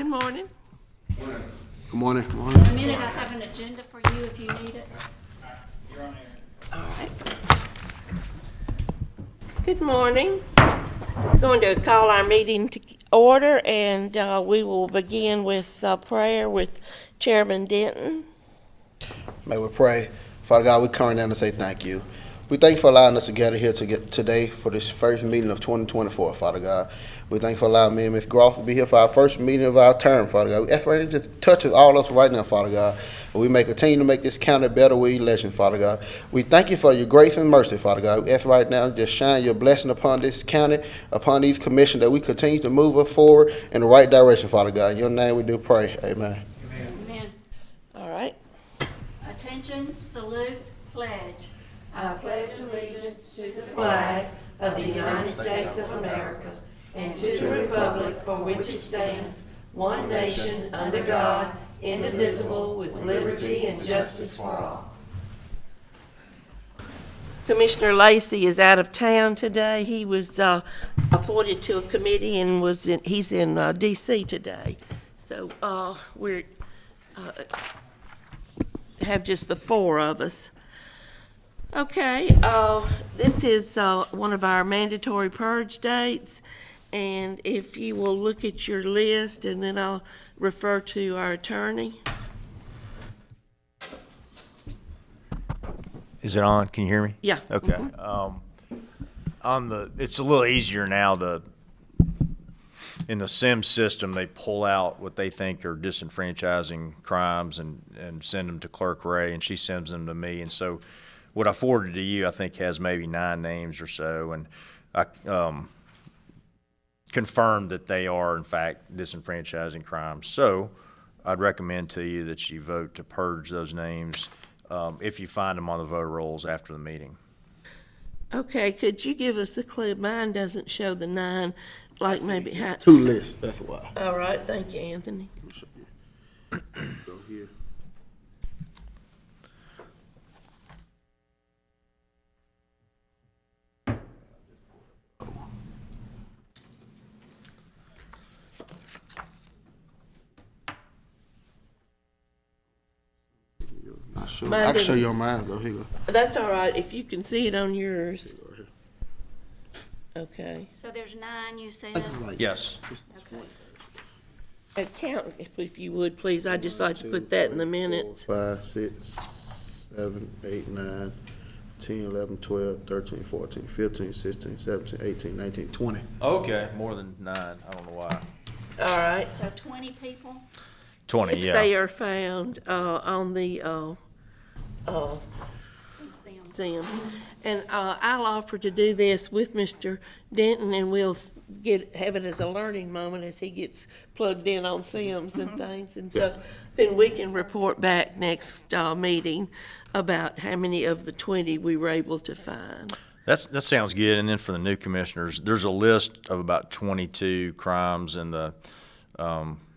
Good morning. Good morning. In a minute, I have an agenda for you if you need it. All right. Good morning. We're going to call our meeting to order, and we will begin with prayer with Chairman Denton. May we pray. Father God, we come down to say thank you. We thank you for allowing us to gather here today for this first meeting of 2024, Father God. We thank you for allowing me and Ms. Groff to be here for our first meeting of our term, Father God. We ask for you to touch us, all of us right now, Father God. And we may continue to make this county better with election, Father God. We thank you for your grace and mercy, Father God. We ask right now, just shine your blessing upon this county, upon these commissions, that we continue to move us forward in the right direction, Father God. In your name we do pray. Amen. Amen. All right. Attention, salute, pledge. I pledge allegiance to the flag of the United States of America and to the republic for which it stands, one nation, under God, indivisible, with liberty and justice for all. Commissioner Lacey is out of town today. He was appointed to a committee and he's in D.C. today. So we have just the four of us. Okay, this is one of our mandatory purge dates, and if you will look at your list, and then I'll refer to our attorney. Is it on? Can you hear me? Yeah. Okay. It's a little easier now. In the SIM system, they pull out what they think are disenfranchising crimes and send them to Clerk Ray, and she sends them to me, and so what I forwarded to you, I think, has maybe 9 names or so, and I confirmed that they are, in fact, disenfranchising crimes. So I'd recommend to you that you vote to purge those names if you find them on the voter rolls after the meeting. Okay, could you give us a clue? Mine doesn't show the 9, like maybe. Two lists, that's why. All right, thank you, Anthony. Go here. I can show you on mine. Go here. Go. That's all right, if you can see it on yours. Okay. So there's 9, you said? Yes. Count, if you would, please. I'd just like to put that in the minutes. 5, 6, 7, 8, 9, 10, 11, 12, 13, 14, 15, 16, 17, 18, 19, 20. Okay, more than 9. I don't know why. All right. So 20 people? 20, If yeah. they are found on the Sims. And I'll offer to do this with Mr. Denton, and we'll have it as a learning moment as he gets plugged in on Sims and things. And so then we can report back next meeting about how many of the 20 we were able to find. That sounds good. And then for the new commissioners, there's a list of about 22 crimes in the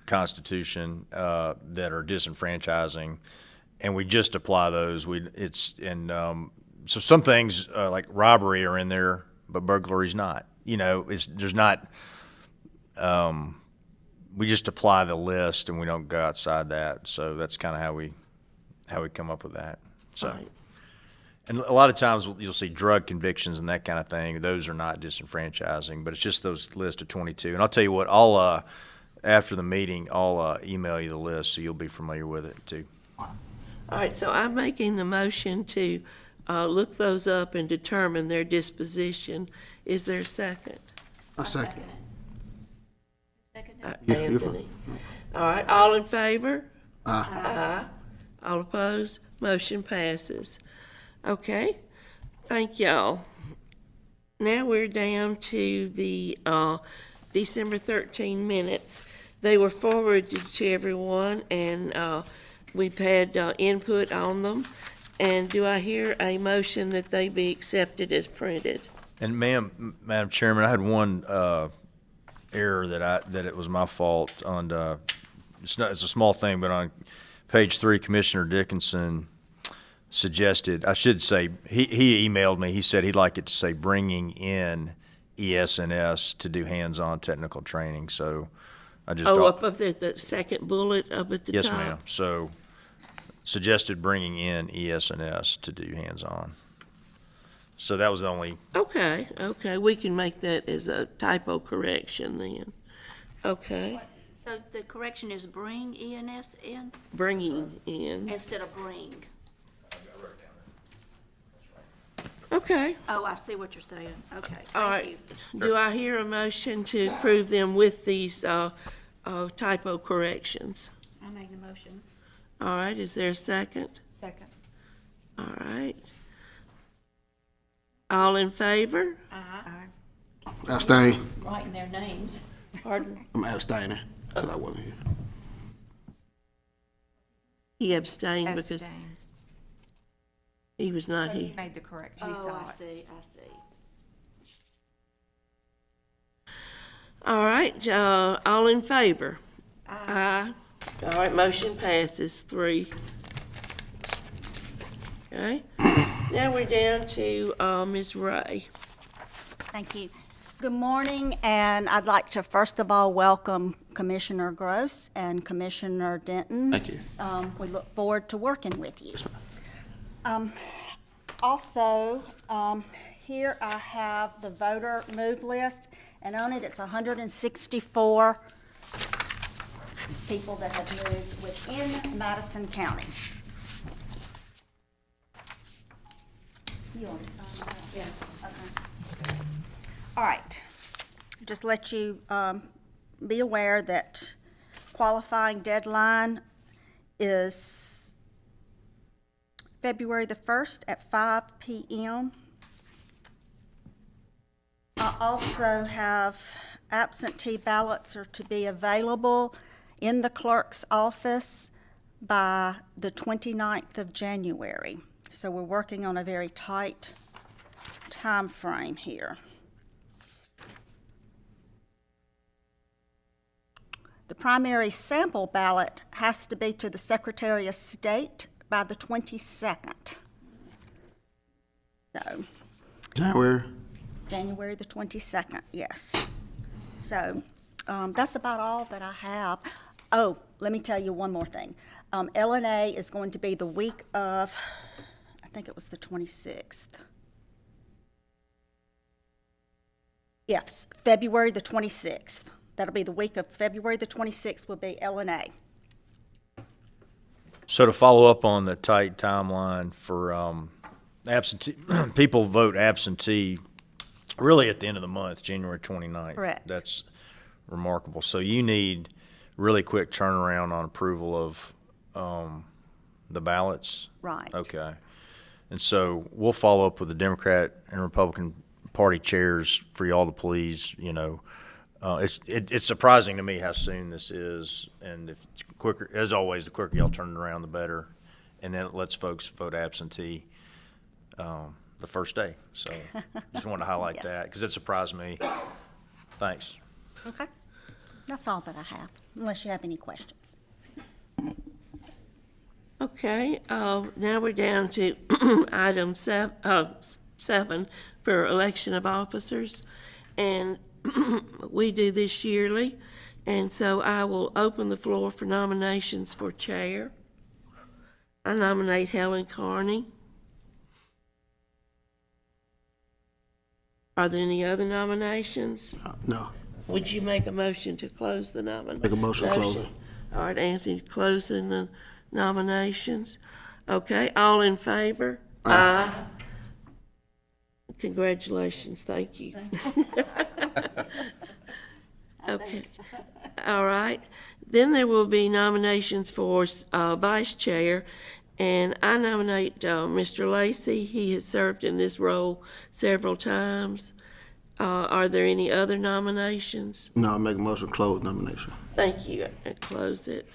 Constitution that are disenfranchising, and we just apply those. So some things like robbery are in there, but burglary's not. There's not. We just apply the list, and we don't go outside that. So that's kind of how we come up with that. So. Right. And a lot of times you'll see drug convictions and that kind of thing. Those are not disenfranchising, but it's just those list of 22. And I'll tell you what, after the meeting, I'll email you the list so you'll be familiar with it too. All right, so I'm making the motion to look those up and determine their disposition. Is there a second? A second. Second? Yeah, you're Anthony. All right, all in favor? Aye. Aye. All opposed? Motion passes. Okay, thank y'all. Now we're down to the December 13 minutes. They were forwarded to everyone, and we've had input on them. And do I hear a motion that they be accepted as printed? And Madam Chairman, I had one error that it was my fault on. It's a small thing, but on page 3, Commissioner Dickinson suggested, I should say, he emailed me. He said he'd like it to say bringing in ES&S to do hands-on technical training. So I just. Oh, up of the second bullet up at the top? Yes, ma'am. So suggested bringing in ES&S to do hands-on. So that was the only, Okay, we can make that as a typo correction then. Okay, So the correction is bring ENS in bringing in, instead of bring. okay. Oh, I see what you're saying. Okay, All thank right, you. do I hear a motion to approve them with these typo corrections? I made the motion. All right, is there a second? Second. All right. All in favor? Abstain. Writing their names. Pardon? I'm abstaining because I wasn't here. He abstained because James. he was not He here. made the correction. You Oh, saw I it. see, I see. All right, all in favor? Aye. All right, motion passes 3. Okay, now we're down to Ms. Ray. Thank you. Good morning, and I'd like to first of all welcome Commissioner Gross and Commissioner Denton. Thank you. We look forward to working with you. Also, here I have the voter move list, and on it, it's 164 people that have moved within Madison County. You already signed that? Yeah. Okay. All right. Just let you be aware that qualifying deadline is February the 1st at 5 p.m. I also have absentee ballots are to be available in the clerk's office by the 29th of January. So we're working on a very tight time frame here. The primary sample ballot has to be to the Secretary of State by the 22nd. So, January. January the 22nd, yes. So, that's about all that I have. Oh, let me tell you one more thing. LNA is going to be the week of, I think it was the 26th. Yes, February the 26th. That'll be the week of February the 26th will be LNA. so to follow up on the tight timeline for absentee, people vote absentee really at the end of the month, January 29th. Correct. That's remarkable. So you need really quick turnaround on approval of the ballots? Right. Okay. And so we'll follow up with the Democrat and Republican Party chairs for y'all to please, it's surprising to me how soon this is, and if it's quicker, as always, the quicker y'all turn it around, the better. And then it lets folks vote absentee the first day. So just wanted to highlight Yes. that because it surprised me. Thanks. Okay. That's all that I have, unless you have any questions. Okay, now we're down to item 7 for election of officers. And we do this yearly. And so I will open the floor for nominations for chair. I nominate Helen Carney. Are there any other nominations? No. Would you make a motion to close the nomination? Make a motion to close it. All right, Anthony, closing the nominations. Okay, all in favor? Aye. Congratulations, thank you. Okay, all right. Then there will be nominations for vice chair, and I nominate Mr. Lacy. He has served in this role several times. Are there any other nominations? No, I make a motion to close nomination. Thank you. I close it.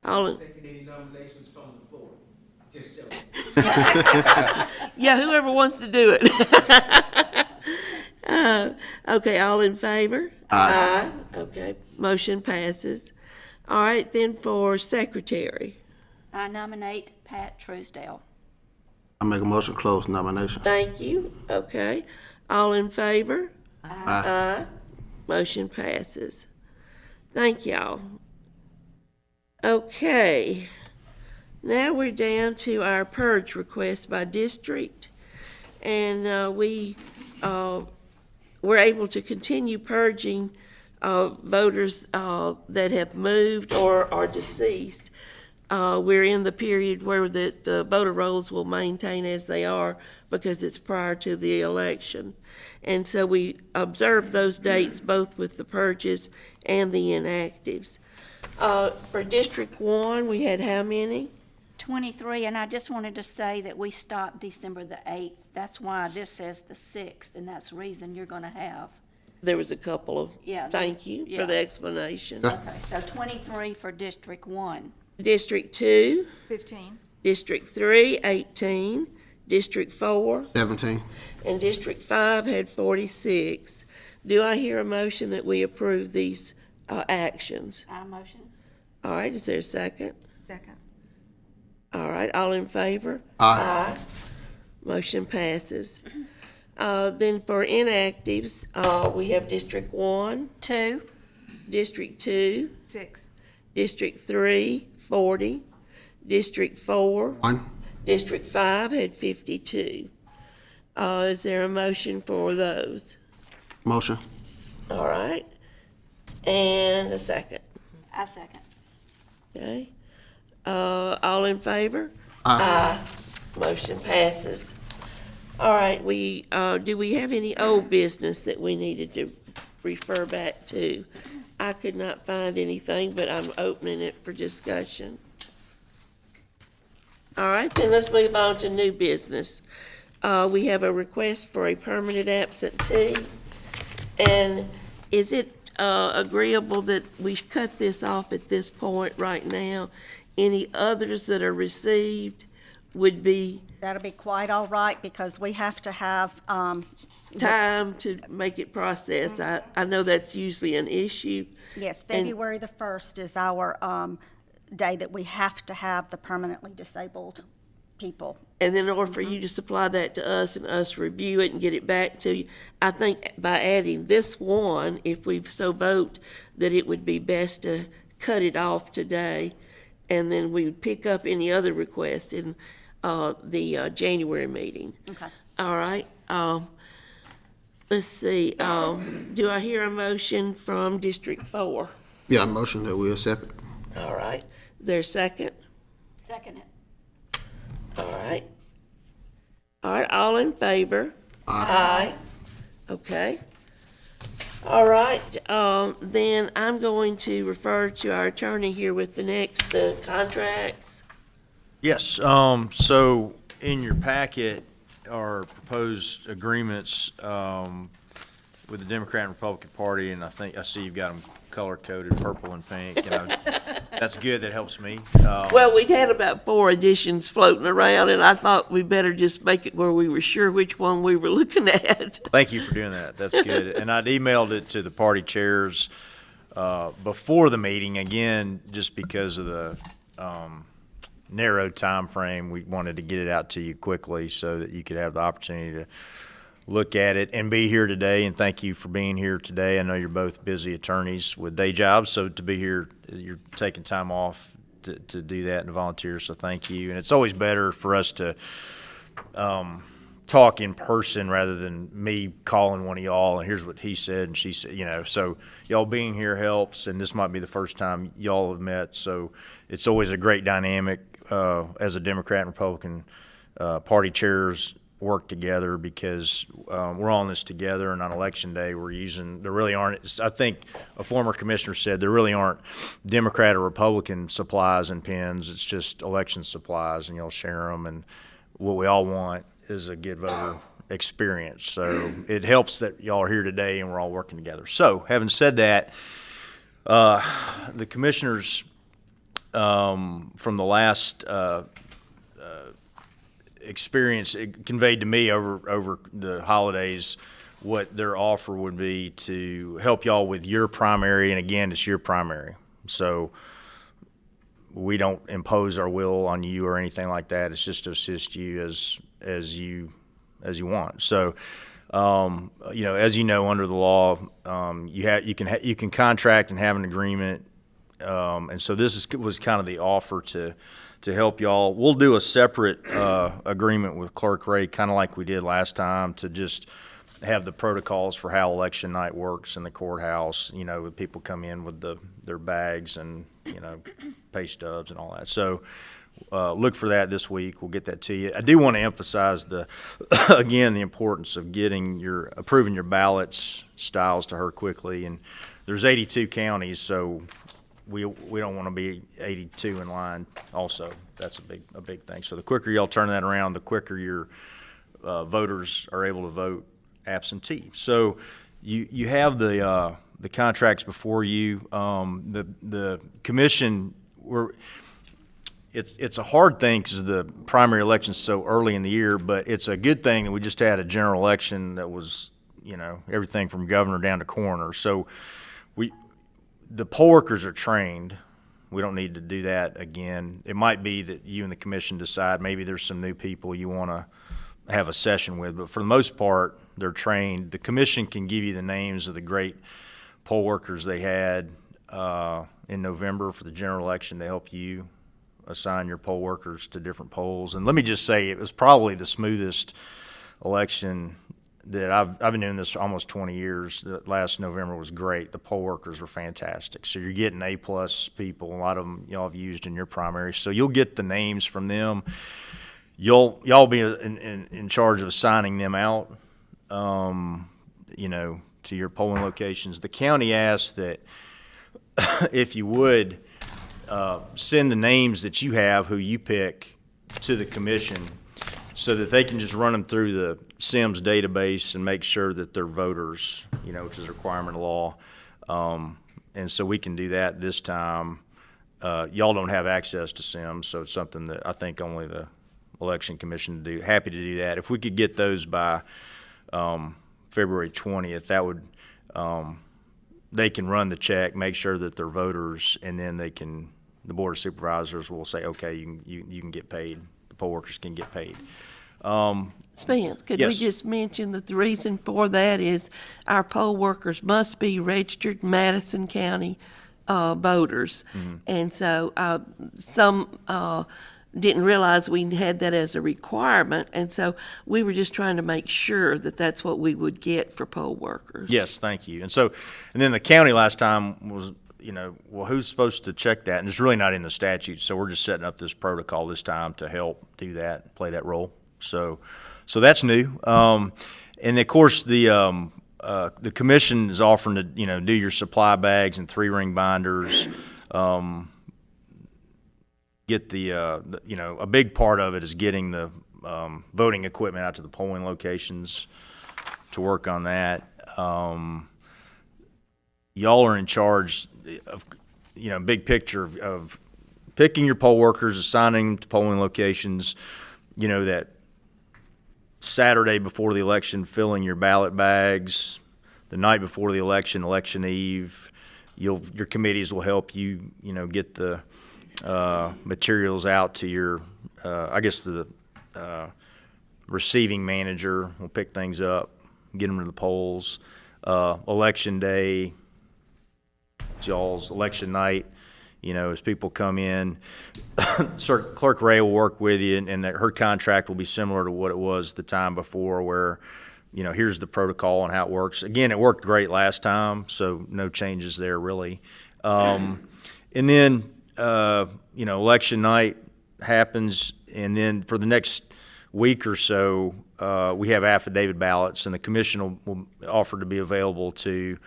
All in, Taking any nominations from the floor. Just joking. yeah, whoever wants to do it. Okay, all in favor? Aye. Okay, motion passes. All right, then for secretary. I nominate Pat Truesdale. I make a motion to close nomination. Thank you. Okay, all in favor? Aye. Motion passes. Thank y'all. Okay, now we're down to our purge request by district. And we're able to continue purging voters that have moved or are deceased. We're in the period where the voter rolls will maintain as they are because it's prior to the election. And so we observe those dates both with the purges and the inactives. For District 1, we had how many? 23, and I just wanted to say that we stopped December the 8th. That's why this says the 6th, and that's the reason you're going to have. There was a couple of, Yeah, thank you yeah. for the explanation. Okay, so 23 for District 1. District 2, 15. District 3, 18, District 4, 17. and District 5 had 46. Do I hear a motion that we approve these actions? I motion. All right, is there a second? Second. All right, all in favor? Aye. Motion passes. Then for inactives, we have District 1, 2, District 2, 6. District 3, 40, District 4, 1. District 5 had 52. Is there a motion for those? Motion. All right, and a second, I second. okay? All in favor? Aye. Motion passes. All right, do we have any old business that we needed to refer back to? I could not find anything, but I'm opening it for discussion. All right, then let's move on to new business. We have a request for a permanent absentee. And is it agreeable that we cut this off at this point right now? Any others that are received would be That'll be quite all right because we have to have, time to make it processed. I know that's usually an issue. yes, And- February the 1st is our day that we have to have the permanently disabled people. And then in order for you to supply that to us and us review it and get it back to you, I think by adding this one, if we so vote, that it would be best to cut it off today. And then we would pick up any other requests in the January meeting. Okay. All right. Let's see. Do I hear a motion from District 4? Yeah, motion that we accept it. All right. There's second? Second it. All right. All right, all in favor? Aye. Okay. All right, then I'm going to refer to our attorney here with the contracts. Yes, so in your packet are proposed agreements, with the Democrat and Republican Party, and I see you've got them color-coded purple and pink, that's good, that helps me. Well, we'd had about 4 additions floating around, and I thought we better just make it where we were sure which one we were looking at. Thank you for doing that. That's good. And I'd emailed it to the party chairs before the meeting, again, just because of the narrow time frame. We wanted to get it out to you quickly so that you could have the opportunity to look at it and be here today. And thank you for being here today. I know you're both busy attorneys with day jobs, so to be here, you're taking time off to do that and volunteer, so thank you. And it's always better for us to talk in person rather than me calling one of y'all and here's what he said and she said, so y'all being here helps, and this might be the first time y'all have met, so it's always a great dynamic as a Democrat and Republican party chairs work together, because we're all in this together, and on election day there really aren't, I think a former commissioner said, there really aren't Democrat or Republican supplies and pens, it's just election supplies, and y'all share them, and what we all want is a good voter experience. So it helps that y'all are here today and we're all working together. So having said that, the commissioners from the last experience, it conveyed to me over the holidays what their offer would be to help y'all with your primary, and again, it's your primary. So we don't impose our will on you or anything like that. It's just to assist you as you want. So As you know, under the law, you can contract and have an agreement. And so was kind of the offer to help y'all. We'll do a separate agreement with Clerk Ray, kind of like we did last time, to just have the protocols for how election night works in the courthouse. With people come in with their bags and pay stubs and all that. So look for that this week. We'll get that to you. I do want to emphasize again the importance of approving your ballots styles to her quickly. And there's 82 counties, so we don't want to be 82 in line also. That's a big thing. So the quicker y'all turn that around, the quicker your voters are able to vote absentee. So you have the contracts before you. The commission, it's a hard thing because the primary election's so early in the year, but it's a good thing that we just had a general election that was everything from governor down to coroner. So the poll workers are trained. We don't need to do that again. It might be that you and the commission decide maybe there's some new people you want to have a session with, but for the most part, they're trained. The commission can give you the names of the great poll workers they had in November for the general election to help you assign your poll workers to different polls. And let me just say, it was probably the smoothest election that I've been doing this for almost 20 years. Last November was great. The poll workers were fantastic. So you're getting A+ people. A lot of them y'all have used in your primary. So you'll get the names from them. Y'all be in charge of assigning them out, to your polling locations. The county asked that if you would send the names that you have, who you pick, to the commission, so that they can just run them through the SIMS database and make sure that they're voters, which is a requirement of law. And so we can do that this time. Y'all don't have access to SIMS, so it's something that I think only the election commission do. Happy to do that. If we could get those by February 20th, that would they can run the check, make sure that they're voters, and then the board of supervisors will say, okay, you can get paid. The poll workers can get paid. Spence, could we Yes. just mention that the reason for that is our poll workers must be registered Madison County voters. And so some didn't realize we had that as a requirement, and so we were just trying to make sure that that's what we would get for poll workers. Yes, thank you. And then the county last time was, well, who's supposed to check that? And it's really not in the statute, so we're just setting up this protocol this time to help do that, play that role. So that's new. And of course, the commission is offering to, do your supply bags and 3-ring binders. Get a big part of it is getting the voting equipment out to the polling locations to work on that. Y'all are in charge of, big picture of picking your poll workers, assigning them to polling locations, that Saturday before the election, filling your ballot bags, the night before the election, election eve. Your committees will help you, get the materials out to your, the receiving manager will pick things up, get them to the polls. Election day, it's y'all's election night. As people come in, Clerk Ray will work with you, and her contract will be similar to what it was the time before, where, here's the protocol and how it works. Again, it worked great last time, so no changes there really. And then, election night happens, and then for the next week or so, we have affidavit ballots, and the commission will offer to be available to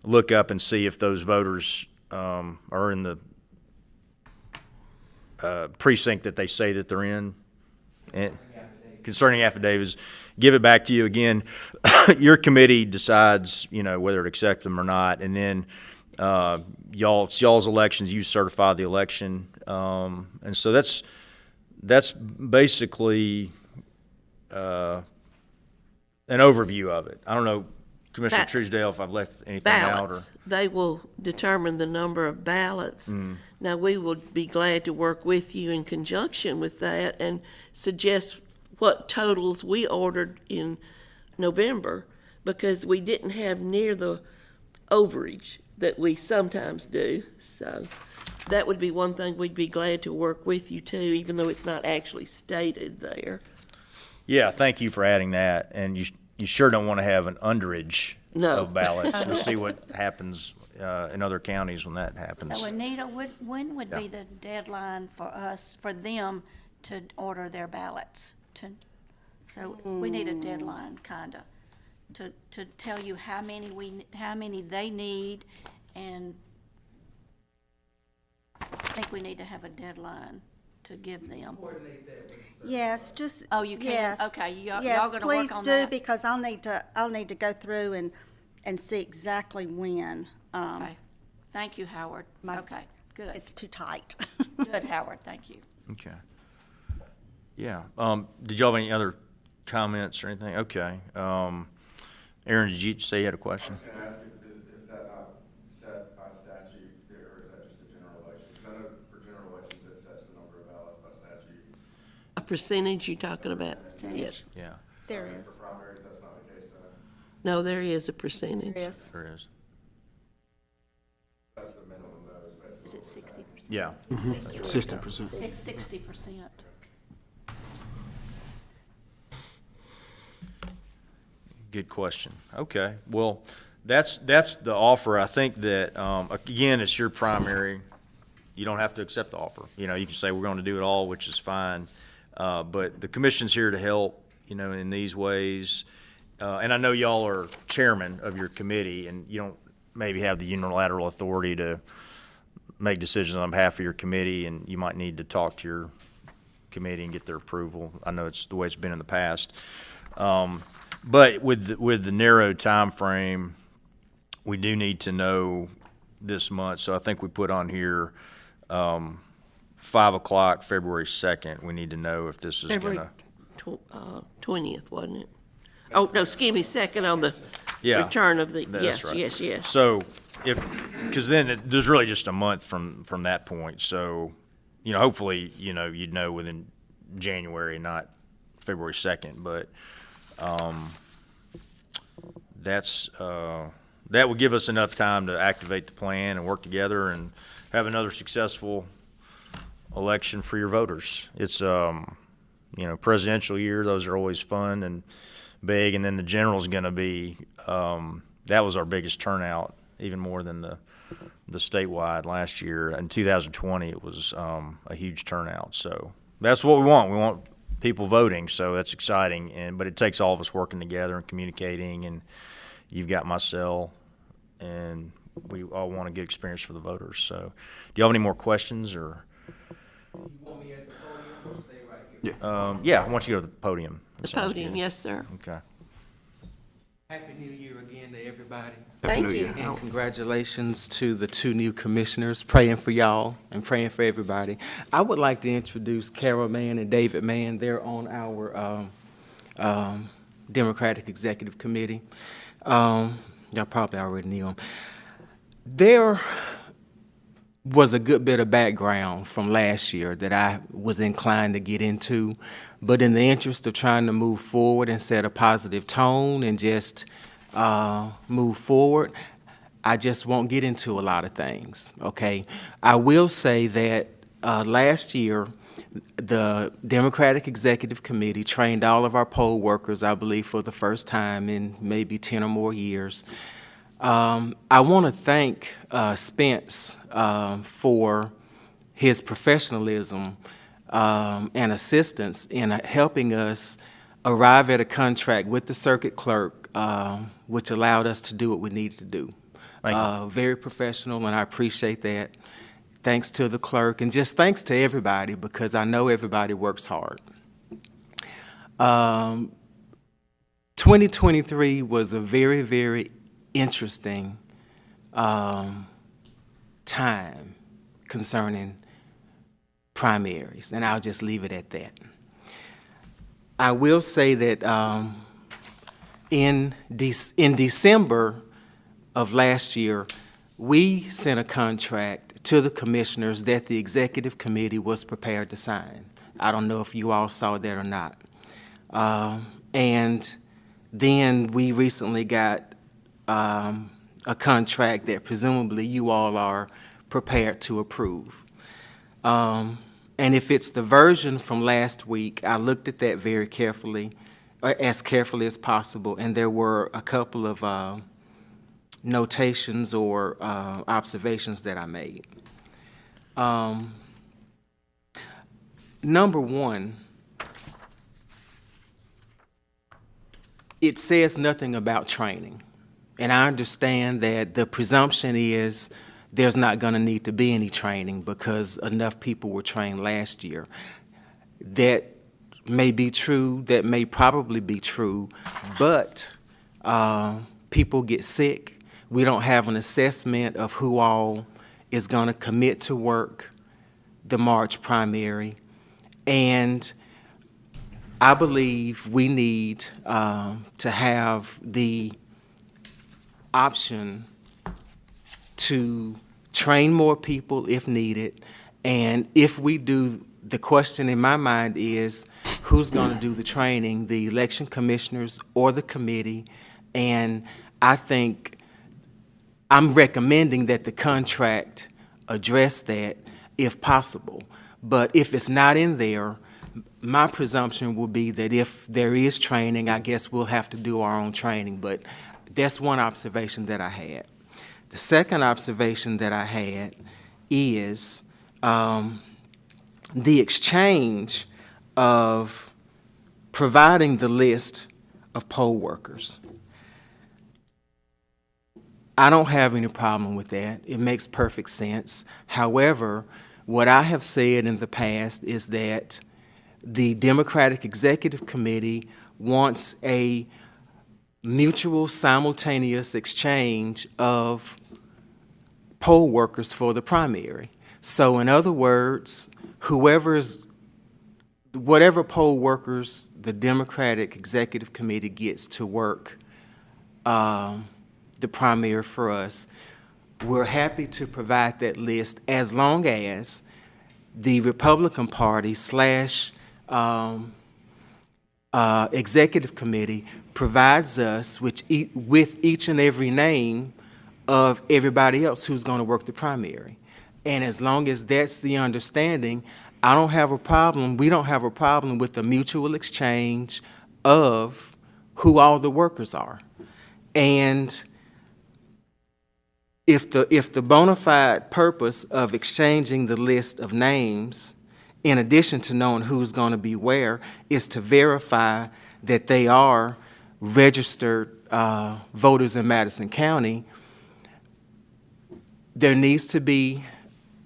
look up and see if those voters are in the precinct that they say that they're in. And concerning affidavits, give it back to you again. Your committee decides, whether to accept them or not, and then it's y'all's elections. You certify the election, and so that's basically an overview of it. I don't know, Commissioner Truesdale, if I've left anything out or. Ballots, they will determine the number of ballots. Now, we would be glad to work with you in conjunction with that and suggest what totals we ordered in November because we didn't have near the overage that we sometimes do. So that would be one thing we'd be glad to work with you too, even though it's not actually stated there. Yeah, thank you for adding that. And you sure don't want to have an underage No. of ballots. We'll see what happens in other counties when that happens. So Anita, when would be the deadline for them to order their ballots? So we need a deadline, kinda, to tell you how many they need, and I think we need to have a deadline to give them. Yes, just. Oh, you can? Yes. Okay, y'all Yes, gonna work on please do, that? because I'll need to go through and see exactly when. Okay, thank you, Howard. My- Okay, good, It's too tight. good, Howard, thank you. Okay. Yeah. Did y'all have any other comments or anything? Okay. Aaron, did you say you had a question? I was gonna ask if that set by statute, or is that just a general election? Because I know for general elections, it sets the number of ballots by statute. A percentage you talking about? Yes. Yeah, There For is. primaries, that's not the case then. No, there is a percentage. There is. there is. That's the minimum though, is Is basically. it 60%? Yeah. 60%. It's 60%. Good question. Okay. Well, that's the offer. I think that, again, it's your primary. You don't have to accept the offer. You know, you can say we're going to do it all, which is fine. But the commission's here to help, you know, in these ways. And I know y'all are chairman of your committee, and you don't maybe have the unilateral authority to make decisions on behalf of your committee, and you might need to talk to your committee and get their approval. I know it's the way it's been in the past. But with the narrow time frame, we do need to know this month. So I think we put on here 5 o'clock, February 2nd. We need to know if this is February gonna. 20th, wasn't it? Oh, no, excuse me, 2nd on the Yeah, return of the, that's yes, right. yes. So because then there's really just a month from that point. So, you know, hopefully, you know, you'd know within January, not February 2nd. But that would give us enough time to activate the plan and work together and have another successful election for your voters. It's, you know, presidential year, those are always fun and big. And then the general's going to be, that was our biggest turnout, even more than the statewide last year. In 2020, it was a huge turnout. So that's what we want. We want people voting, so that's exciting. But it takes all of us working together and communicating. And you've got my cell, and we all want a good experience for the voters. So, do you have any more questions or? You want me at the podium or stay right here? Yeah, I want you to go to the podium. That The sounds podium, good. yes, sir. Okay. Happy New Year again to everybody. Thank New you. Year. And congratulations to the 2 new commissioners, praying for y'all and praying for everybody. I would like to introduce Carol Mann and David Mann. They're on our Democratic Executive Committee. Y'all probably already knew them. There was a good bit of background from last year that I was inclined to get into, but in the interest of trying to move forward and set a positive tone and just move forward, I just won't get into a lot of things, okay? I will say that last year, the Democratic Executive Committee trained all of our poll workers, I believe, for the first time in maybe 10 or more years. I want to thank Spence for his professionalism and assistance in helping us arrive at a contract with the circuit clerk, which allowed us to do what we needed to do. Very professional, and I appreciate that. Thanks to the clerk, and just thanks to everybody, because I know everybody works hard. 2023 was a very, very interesting time concerning primaries, and I'll just leave it at that. I will say that in December of last year, we sent a contract to the commissioners that the executive committee was prepared to sign. I don't know if you all saw that or not. And Then we recently got a contract that presumably you all are prepared to approve. And if it's the version from last week, I looked at that very carefully, or as carefully as possible, and there were a couple of notations or observations that I made. Number one, it says nothing about training. And I understand that the presumption is there's not going to need to be any training because enough people were trained last year. That may be true, that may probably be true, but people get sick. We don't have an assessment of who all is going to commit to work the March primary. And I believe we need to have the option to train more people if needed. And if we do, the question in my mind is, who's going to do the training, the election commissioners or the committee? And I think I'm recommending that the contract address that if possible. But if it's not in there, my presumption will be that if there is training, I guess we'll have to do our own training. But that's one observation that I had. The second observation that I had is the exchange of providing the list of poll workers. I don't have any problem with that. It makes perfect sense. However, what I have said in the past is that the Democratic Executive Committee wants a mutual simultaneous exchange of poll workers for the primary. So in other words, whatever poll workers the Democratic Executive Committee gets to work the primary for us, we're happy to provide that list as long as the Republican Party / Executive Committee provides us with each and every name of everybody else who's going to work the primary. And as long as that's the understanding, I don't have a problem, we don't have a problem with the mutual exchange of who all the workers are. And if the bona fide purpose of exchanging the list of names, in addition to knowing who's going to be where, is to verify that they are registered voters in Madison County, there needs to be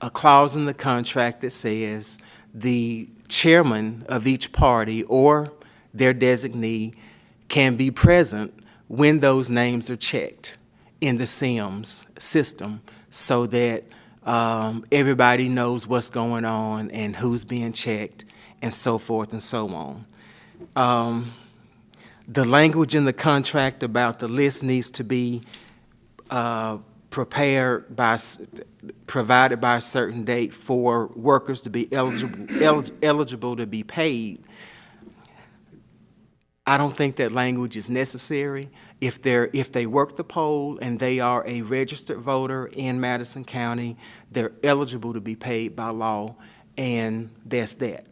a clause in the contract that says the chairman of each party or their designee can be present when those names are checked in the SIMS system so that everybody knows what's going on and who's being checked and so forth and so on. The language in the contract about the list needs to be provided by a certain date for workers to be eligible to be paid. I don't think that language is necessary. If they work the poll and they are a registered voter in Madison County, they're eligible to be paid by law, and that's that.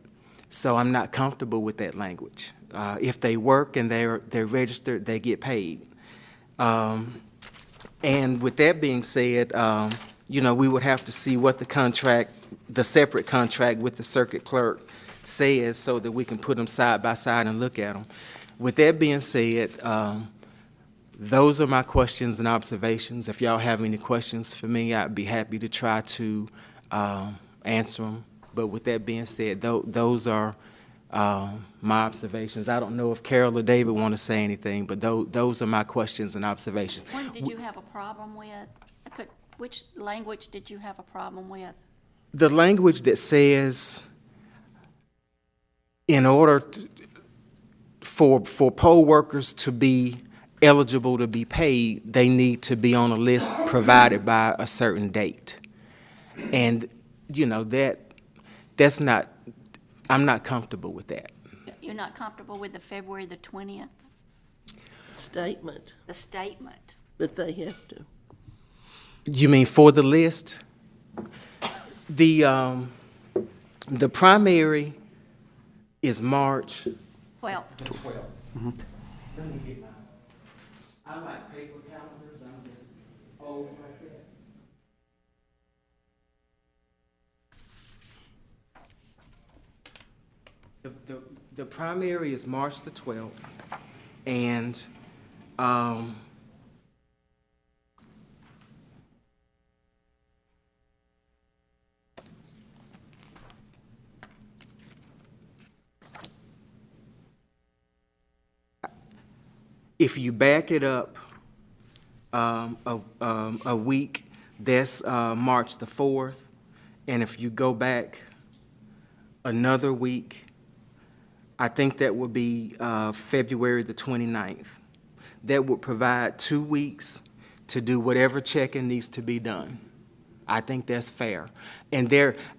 So I'm not comfortable with that language. If they work and they're registered, they get paid. And with that being said, we would have to see what the separate contract with the circuit clerk says so that we can put them side by side and look at them. With that being said, those are my questions and observations. If y'all have any questions for me, I'd be happy to try to answer them. But with that being said, those are my observations. I don't know if Carol or David want to say anything, but those are my questions and observations. What did you have a problem with? Which language did you have a problem with? The language that says in order for poll workers to be eligible to be paid, they need to be on a list provided by a certain date. And, that's not, I'm not comfortable with that. You're not comfortable with the February the 20th? statement the statement. that they have to. You mean for the list? The primary is March. 12th. The 12th. Let me get mine. I like paper calendars, I'm just old like that. The primary is March the 12th, and, if you back it up a week, that's March the 4th. And if you go back another week, I think that would be February the 29th. That would provide 2 weeks to do whatever checking needs to be done. I think that's fair. And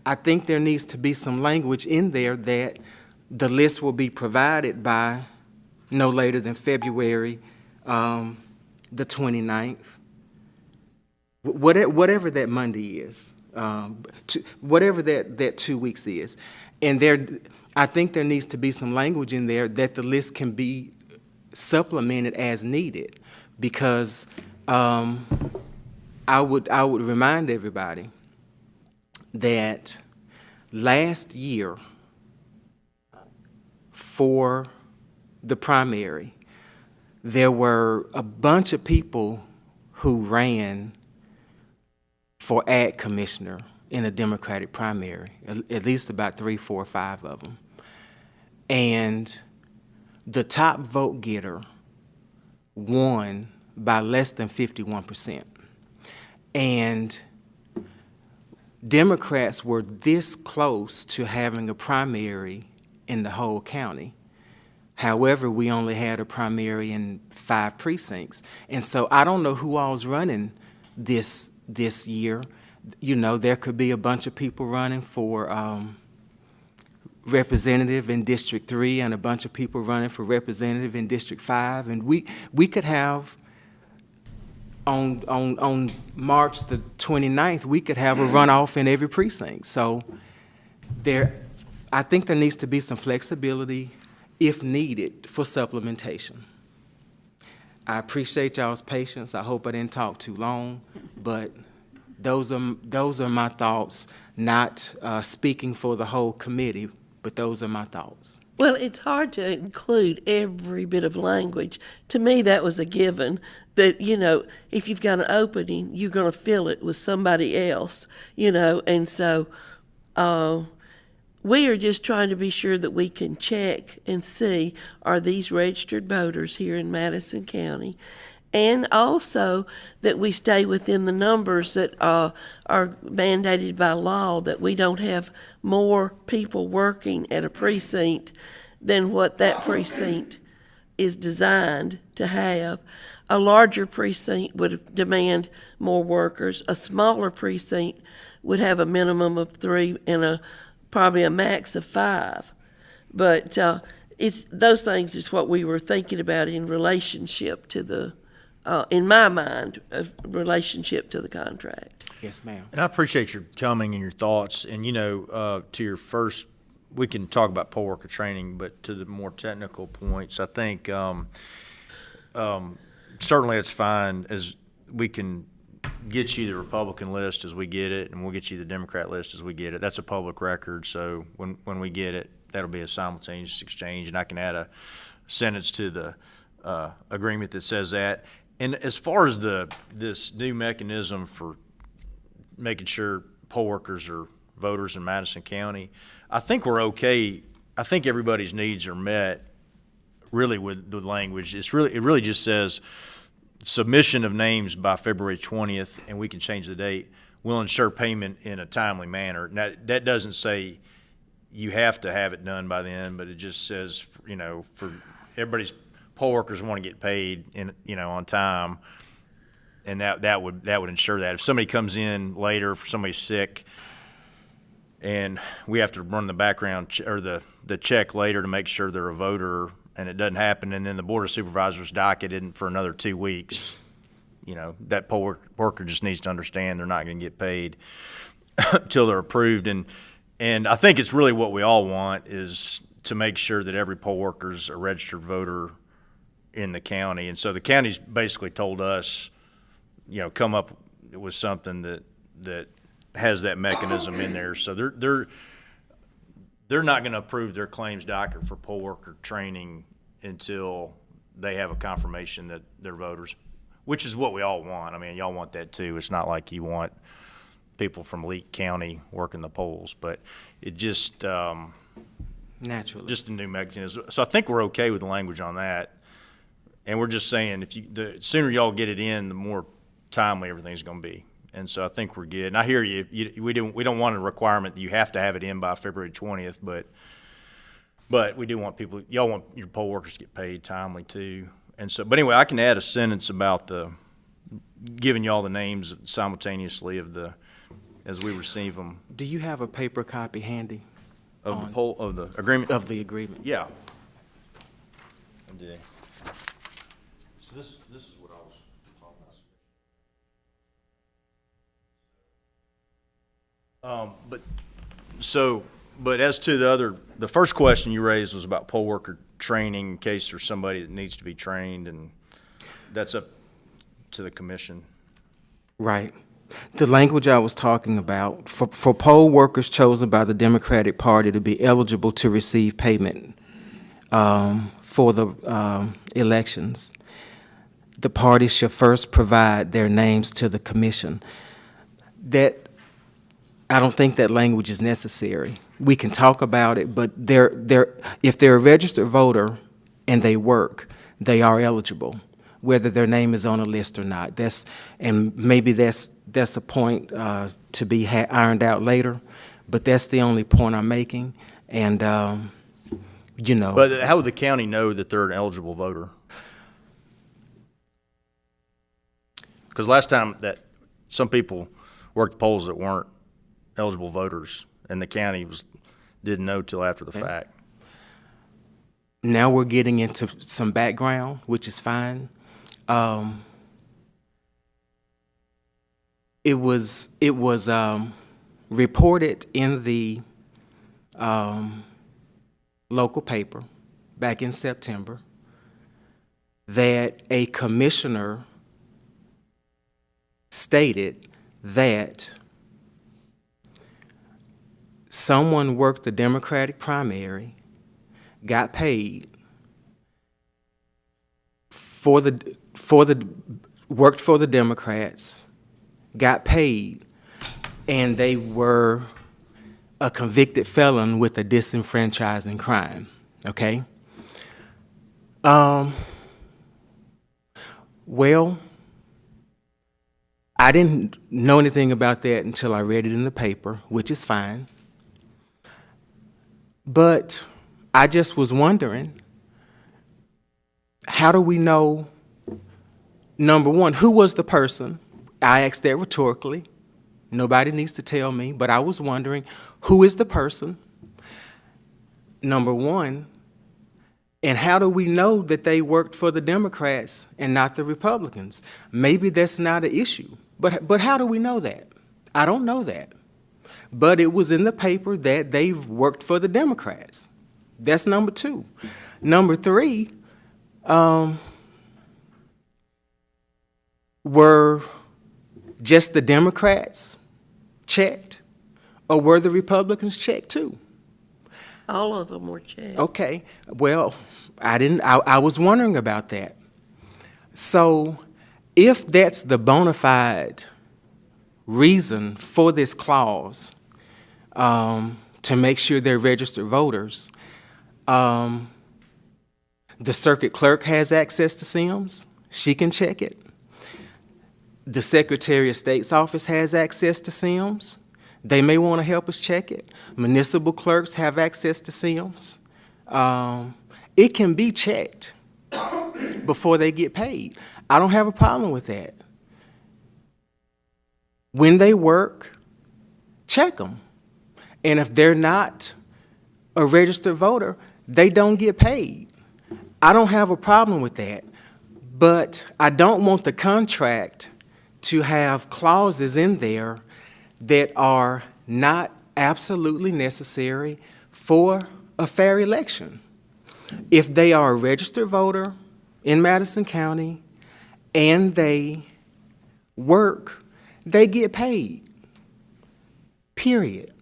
I think there needs to be some language in there that the list will be provided by no later than February the 29th. Whatever that Monday is, whatever that 2 weeks is. And I think there needs to be some language in there that the list can be supplemented as needed, because I would remind everybody that last year for the primary, there were a bunch of people who ran for ad commissioner in a Democratic primary, at least about 3, 4, 5 of them. And the top vote getter won by less than 51%. And Democrats were this close to having a primary in the whole county. However, we only had a primary in 5 precincts. And so I don't know who all's running this year. You know, there could be a bunch of people running for representative in District 3 and a bunch of people running for representative in District 5. And we could have, on March the 29th, we could have a runoff in every precinct. So I think there needs to be some flexibility, if needed, for supplementation. I appreciate y'all's patience. I hope I didn't talk too long, but those are my thoughts, not speaking for the whole committee, but those are my thoughts. Well, it's hard to include every bit of language. To me, that was a given, that, you know, if you've got an opening, you're going to fill it with somebody else, you know, and so we are just trying to be sure that we can check and see, are these registered voters here in Madison County? And also that we stay within the numbers that are mandated by law, that we don't have more people working at a precinct than what that precinct is designed to have. A larger precinct would demand more workers. A smaller precinct would have a minimum of 3 and probably a max of 5. But it's those things is what we were thinking about in relationship to the, in my mind, relationship to the contract. Yes, ma'am. And I appreciate your coming and your thoughts. And, you know, to your first, we can talk about poll worker training, but to the more technical points, I think certainly it's fine as we can get you the Republican list as we get it, and we'll get you the Democrat list as we get it. That's a public record, so when we get it, that'll be a simultaneous exchange, and I can add a sentence to the agreement that says that. And as far as this new mechanism for making sure poll workers are voters in Madison County, I think we're okay. I think everybody's needs are met really with the language. It really just says submission of names by February 20th, and we can change the date. We'll ensure payment in a timely manner. Now, that doesn't say you have to have it done by then, but it just says, you know, for everybody's poll workers want to get paid on time, and that would ensure that. If somebody comes in later, if somebody's sick, and we have to run the background or the check later to make sure they're a voter, and it doesn't happen, and then the Board of Supervisors docket it for another 2 weeks, that poll worker just needs to understand they're not going to get paid until they're approved. And I think it's really what we all want is to make sure that every poll worker's a registered voter in the county. And so the county's basically told us, come up with something that has that mechanism in there. So they're not going to approve their claims docket for poll worker training until they have a confirmation that they're voters, which is what we all want. I mean, y'all want that too. It's not like you want people from Leake County working the polls, but it just Naturally. just a new mechanism. So I think we're okay with the language on that. And we're just saying the sooner y'all get it in, the more timely everything's going to be. And so I think we're good. And I hear you. We don't want a requirement that you have to have it in by February 20th, but we do want y'all want your poll workers to get paid timely too. And so, but anyway, I can add a sentence about giving y'all the names simultaneously as we receive them Do you have a paper copy handy of the agreement. of the agreement? Yeah. I do. So this is what I was talking about. But as to the first question you raised was about poll worker training in case there's somebody that needs to be trained, and that's up to the commission. Right. The language I was talking about, for poll workers chosen by the Democratic Party to be eligible to receive payment for the elections, the party shall first provide their names to the commission. I don't think that language is necessary. We can talk about it, but if they're a registered voter and they work, they are eligible, whether their name is on a list or not. Maybe that's a point to be ironed out later, but that's the only point I'm making. And But how would the county know that they're an eligible voter? Because last time that some people worked polls that weren't eligible voters, and the county didn't know till after the fact. Now we're getting into some background, which is fine. It was reported in the local paper back in September that a commissioner stated that someone worked the Democratic primary, got paid worked for the Democrats, got paid, and they were a convicted felon with a disenfranchising crime. Okay? Well, I didn't know anything about that until I read it in the paper, which is fine. But I just was wondering, how do we know, number one, who was the person? I asked that rhetorically. Nobody needs to tell me, but I was wondering, who is the person? Number one, and how do we know that they worked for the Democrats and not the Republicans? Maybe that's not an issue, but how do we know that? I don't know that. But it was in the paper that they've worked for the Democrats. That's number two. Number three, were just the Democrats checked, or were the Republicans checked too? All of them were checked. Okay, well, I was wondering about that. So if that's the bona fide reason for this clause, to make sure they're registered voters, the circuit clerk has access to SIMS. She can check it. The Secretary of State's office has access to SIMS. They may want to help us check it. Municipal clerks have access to SIMS. It can be checked before they get paid. I don't have a problem with that. When they work, check them. And if they're not a registered voter, they don't get paid. I don't have a problem with that, but I don't want the contract to have clauses in there that are not absolutely necessary for a fair election. If they are a registered voter in Madison County and they work, they get paid, period.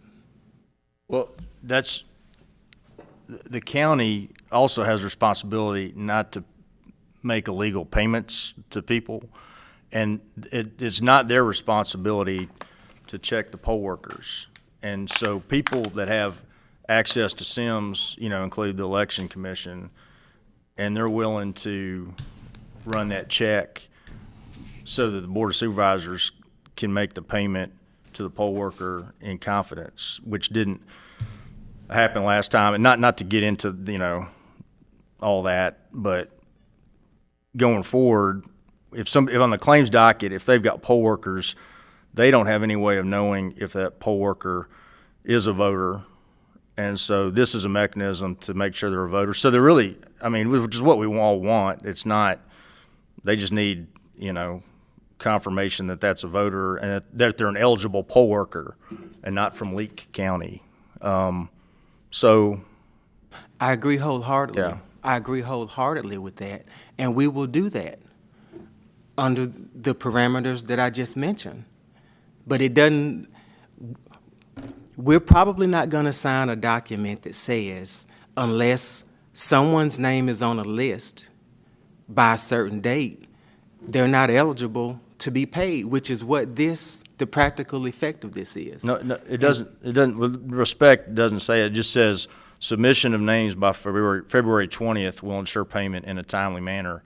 Well, the county also has responsibility not to make illegal payments to people. And it's not their responsibility to check the poll workers. And so people that have access to SIMS, include the election commission, and they're willing to run that check so that the board of supervisors can make the payment to the poll worker in confidence, which didn't happen last time. And not to get into, all that, but going forward, if on the claims docket, if they've got poll workers, they don't have any way of knowing if that poll worker is a voter. And so this is a mechanism to make sure they're a voter. So they're really, which is what we all want. It's not, they just need, confirmation that that's a voter and that they're an eligible poll worker and not from Leake County. So. I agree wholeheartedly. Yeah. I agree wholeheartedly with that, and we will do that under the parameters that I just mentioned. But it doesn't, we're probably not going to sign a document that says unless someone's name is on a list by a certain date, they're not eligible to be paid, which is what the practical effect of this is. No, it doesn't, with respect, it doesn't say it. It just says submission of names by February 20th will ensure payment in a timely manner.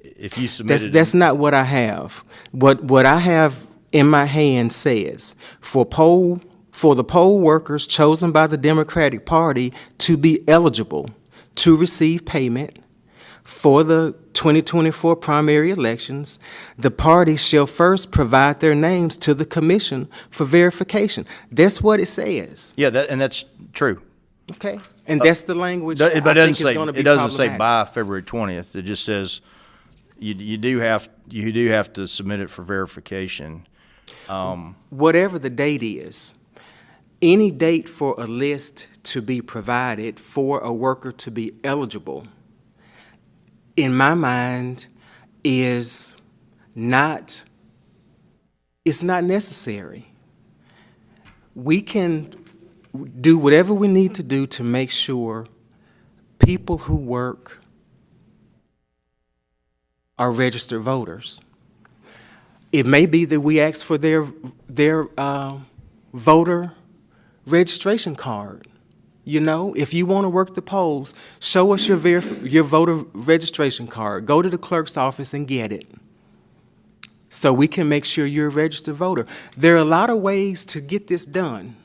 If you submitted. That's not what I have. What I have in my hand says, for the poll workers chosen by the Democratic Party to be eligible to receive payment for the 2024 primary elections, the party shall first provide their names to the commission for verification. That's what it says. Yeah, and that's true. Okay, and that's the language But I it doesn't think is say, going to be it doesn't say problematic. by February 20th. It just says you do have to submit it for verification. Whatever the date is, any date for a list to be provided for a worker to be eligible, in my mind, it's not necessary. We can do whatever we need to do to make sure people who work are registered voters. It may be that we ask for their voter registration card. If you want to work the polls, show us your voter registration card. Go to the clerk's office and get it, so we can make sure you're a registered voter. There are a lot of ways to get this done.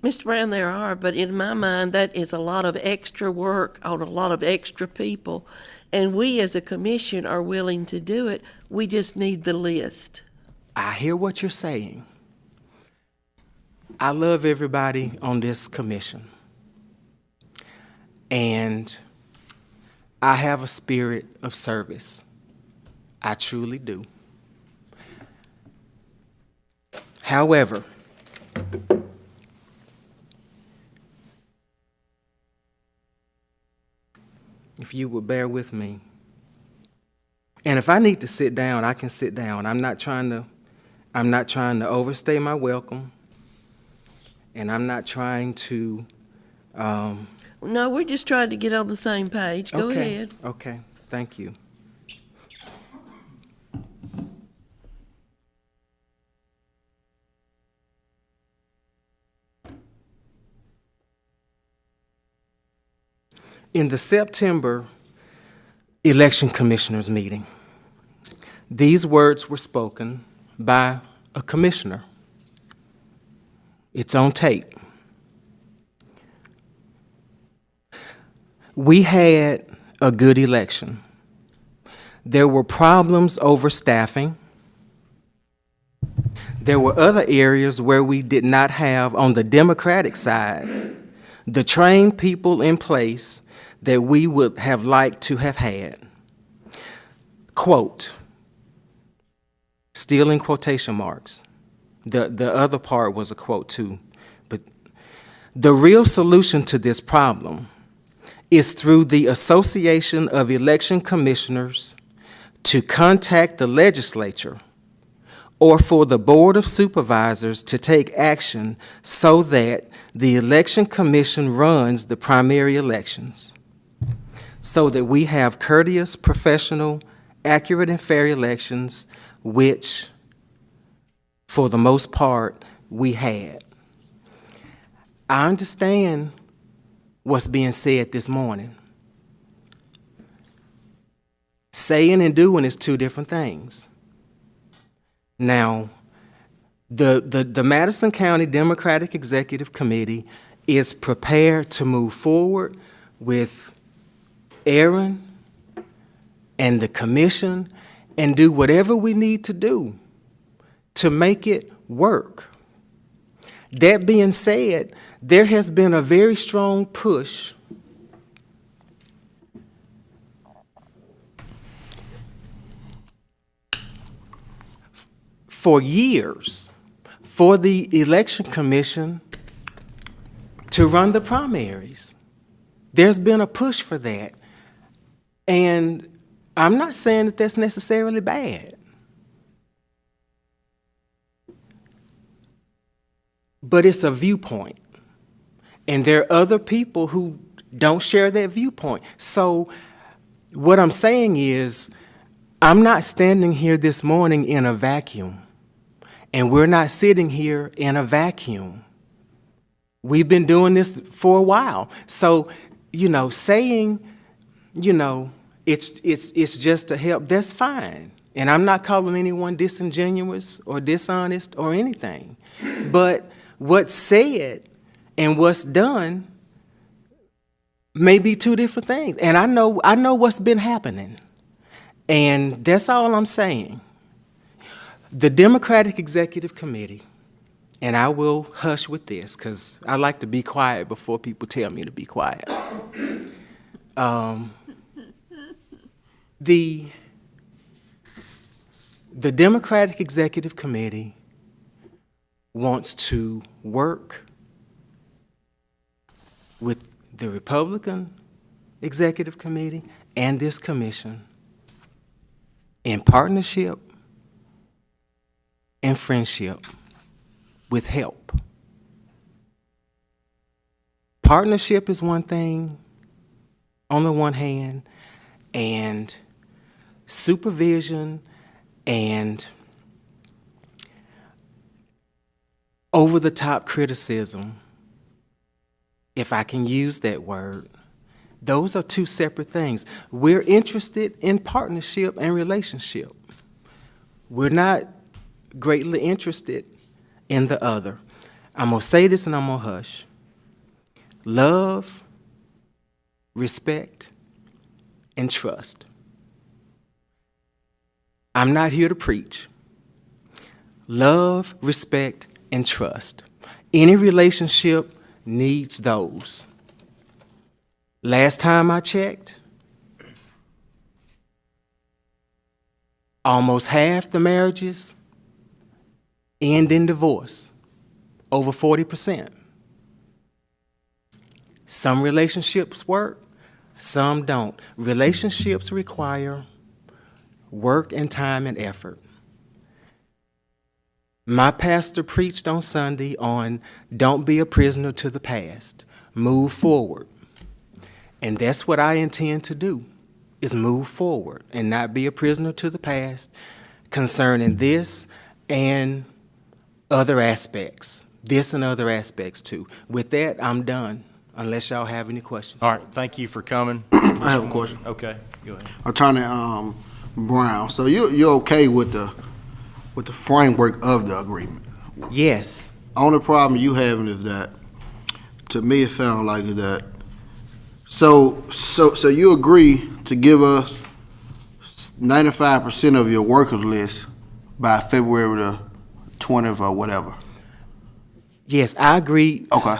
Mr. Brown, there are, but in my mind, that is a lot of extra work on a lot of extra people. And we as a commission are willing to do it. We just need the list. I hear what you're saying. I love everybody on this commission. And I have a spirit of service. I truly do. However, if you would bear with me, and if I need to sit down, I can sit down. I'm not trying to overstay my welcome, and I'm not trying to. No, we're just trying to get on the same page. Go Okay, ahead. Okay, thank you. In the September Election Commissioners meeting, these words were spoken by a commissioner. It's on tape. We had a good election. There were problems over staffing. There were other areas where we did not have, on the Democratic side, the trained people in place that we would have liked to have had. Quote, still in quotation marks. The other part was a quote too. But the real solution to this problem is through the Association of Election Commissioners to contact the legislature or for the Board of Supervisors to take action so that the Election Commission runs the primary elections, so that we have courteous, professional, accurate, and fair elections, which, for the most part, we had. I understand what's being said this morning. Saying and doing is two different things. Now, the Madison County Democratic Executive Committee is prepared to move forward with Aaron and the commission and do whatever we need to do to make it work. That being said, there has been a very strong push for years for the Election Commission to run the primaries. There's been a push for that. And I'm not saying that that's necessarily bad. But it's a viewpoint. And there are other people who don't share that viewpoint. So what I'm saying is, I'm not standing here this morning in a vacuum. And we're not sitting here in a vacuum. We've been doing this for a while. So, saying, it's just to help, that's fine. And I'm not calling anyone disingenuous or dishonest or anything. But what's said and what's done may be two different things. And I know what's been happening. And that's all I'm saying. The Democratic Executive Committee, and I will hush with this because I like to be quiet before people tell me to be quiet. The Democratic Executive Committee wants to work with the Republican Executive Committee and this commission in partnership and friendship with help. Partnership is one thing on the one hand, and supervision and over-the-top criticism, if I can use that word, those are two separate things. We're interested in partnership and relationship. We're not greatly interested in the other. I'm going to say this and I'm going to hush. Love, respect, and trust. I'm not here to preach. Love, respect, and trust. Any relationship needs those. Last time I checked, almost half the marriages end in divorce, over 40%. Some relationships work, some don't. Relationships require work and time and effort. My pastor preached on Sunday on don't be a prisoner to the past, move forward. And that's what I intend to do, is move forward and not be a prisoner to the past concerning this and other aspects, this and other aspects too. With that, I'm done, unless y'all have any questions. All right, thank you for coming. I have a question. Okay, go ahead. Attorney Brown, so you're okay with the framework of the agreement? Yes. Only problem you having is that, to me, it sounds like that. So you agree to give us 95% of your workers list by February the 20th or whatever? Yes, I agree. Okay.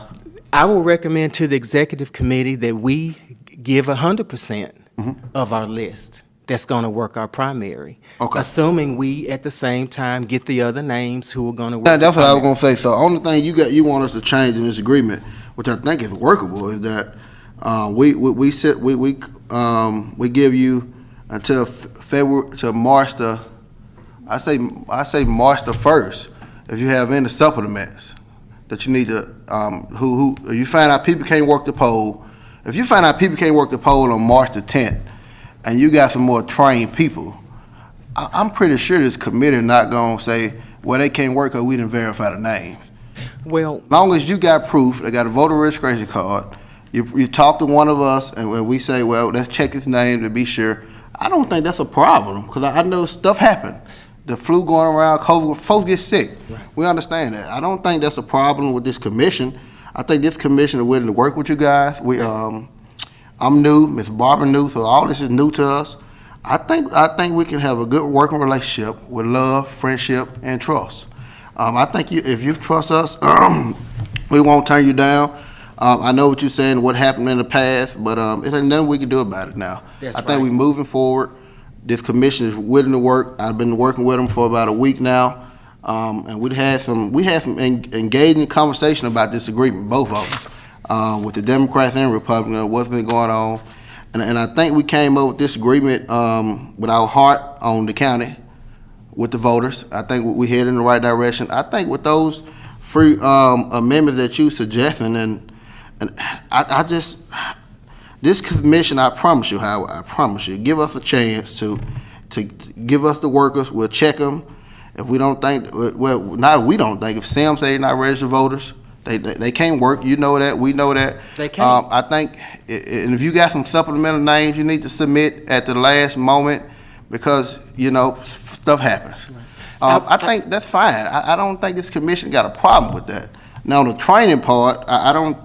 I will recommend to the executive committee that we give 100% of our list that's going to work our primary. Okay. Assuming we, at the same time, get the other names who are going to work. That's the what I was primary. gonna say. So only thing you want us to change in this agreement, which I think is workable, is that we give you until February, to March I say March the 1st, if you have any supplements that you need to, if you find out people can't work the poll, if you find out people can't work the poll on March the 10th, and you got some more trained people, I'm pretty sure this committee not gonna say, well, they can't work because we didn't verify the names. Well, Long as you got proof, they got a voter registration card, you talk to one of us, and when we say, well, let's check his name to be sure, I don't think that's a problem, because I know stuff happened. The flu going around, COVID, folks get sick. We understand that. I don't think that's a problem with this commission. I think this commission is willing to work with you guys. I'm new, Ms. Barbara new, so all this is new to us. I think we can have a good working relationship with love, friendship, and trust. I think if you trust us, we won't turn you down. I know what you're saying, what happened in the past, but it ain't nothing we can do about it now. That's I think right. we're moving forward. This commission is willing to work. I've been working with them for about a week now, and we had some engaging conversation about this agreement, both of them. With the Democrats and Republicans, what's been going on. And I think we came up with this agreement with our heart on the county, with the voters. I think we head in the right direction. I think with those free amendments that you suggesting, and I just, this commission, I promise you, Howard, I promise you, give us a chance to give us the workers, we'll check them. If we don't think, well, not if we don't think, if Sam say they're not registered voters, they can't work, you know that, we know that. They can't. I think, and if you got some supplemental names you need to submit at the last moment, because, stuff happens. I think that's fine. I don't think this commission got a problem with that. Now, the training part, I don't,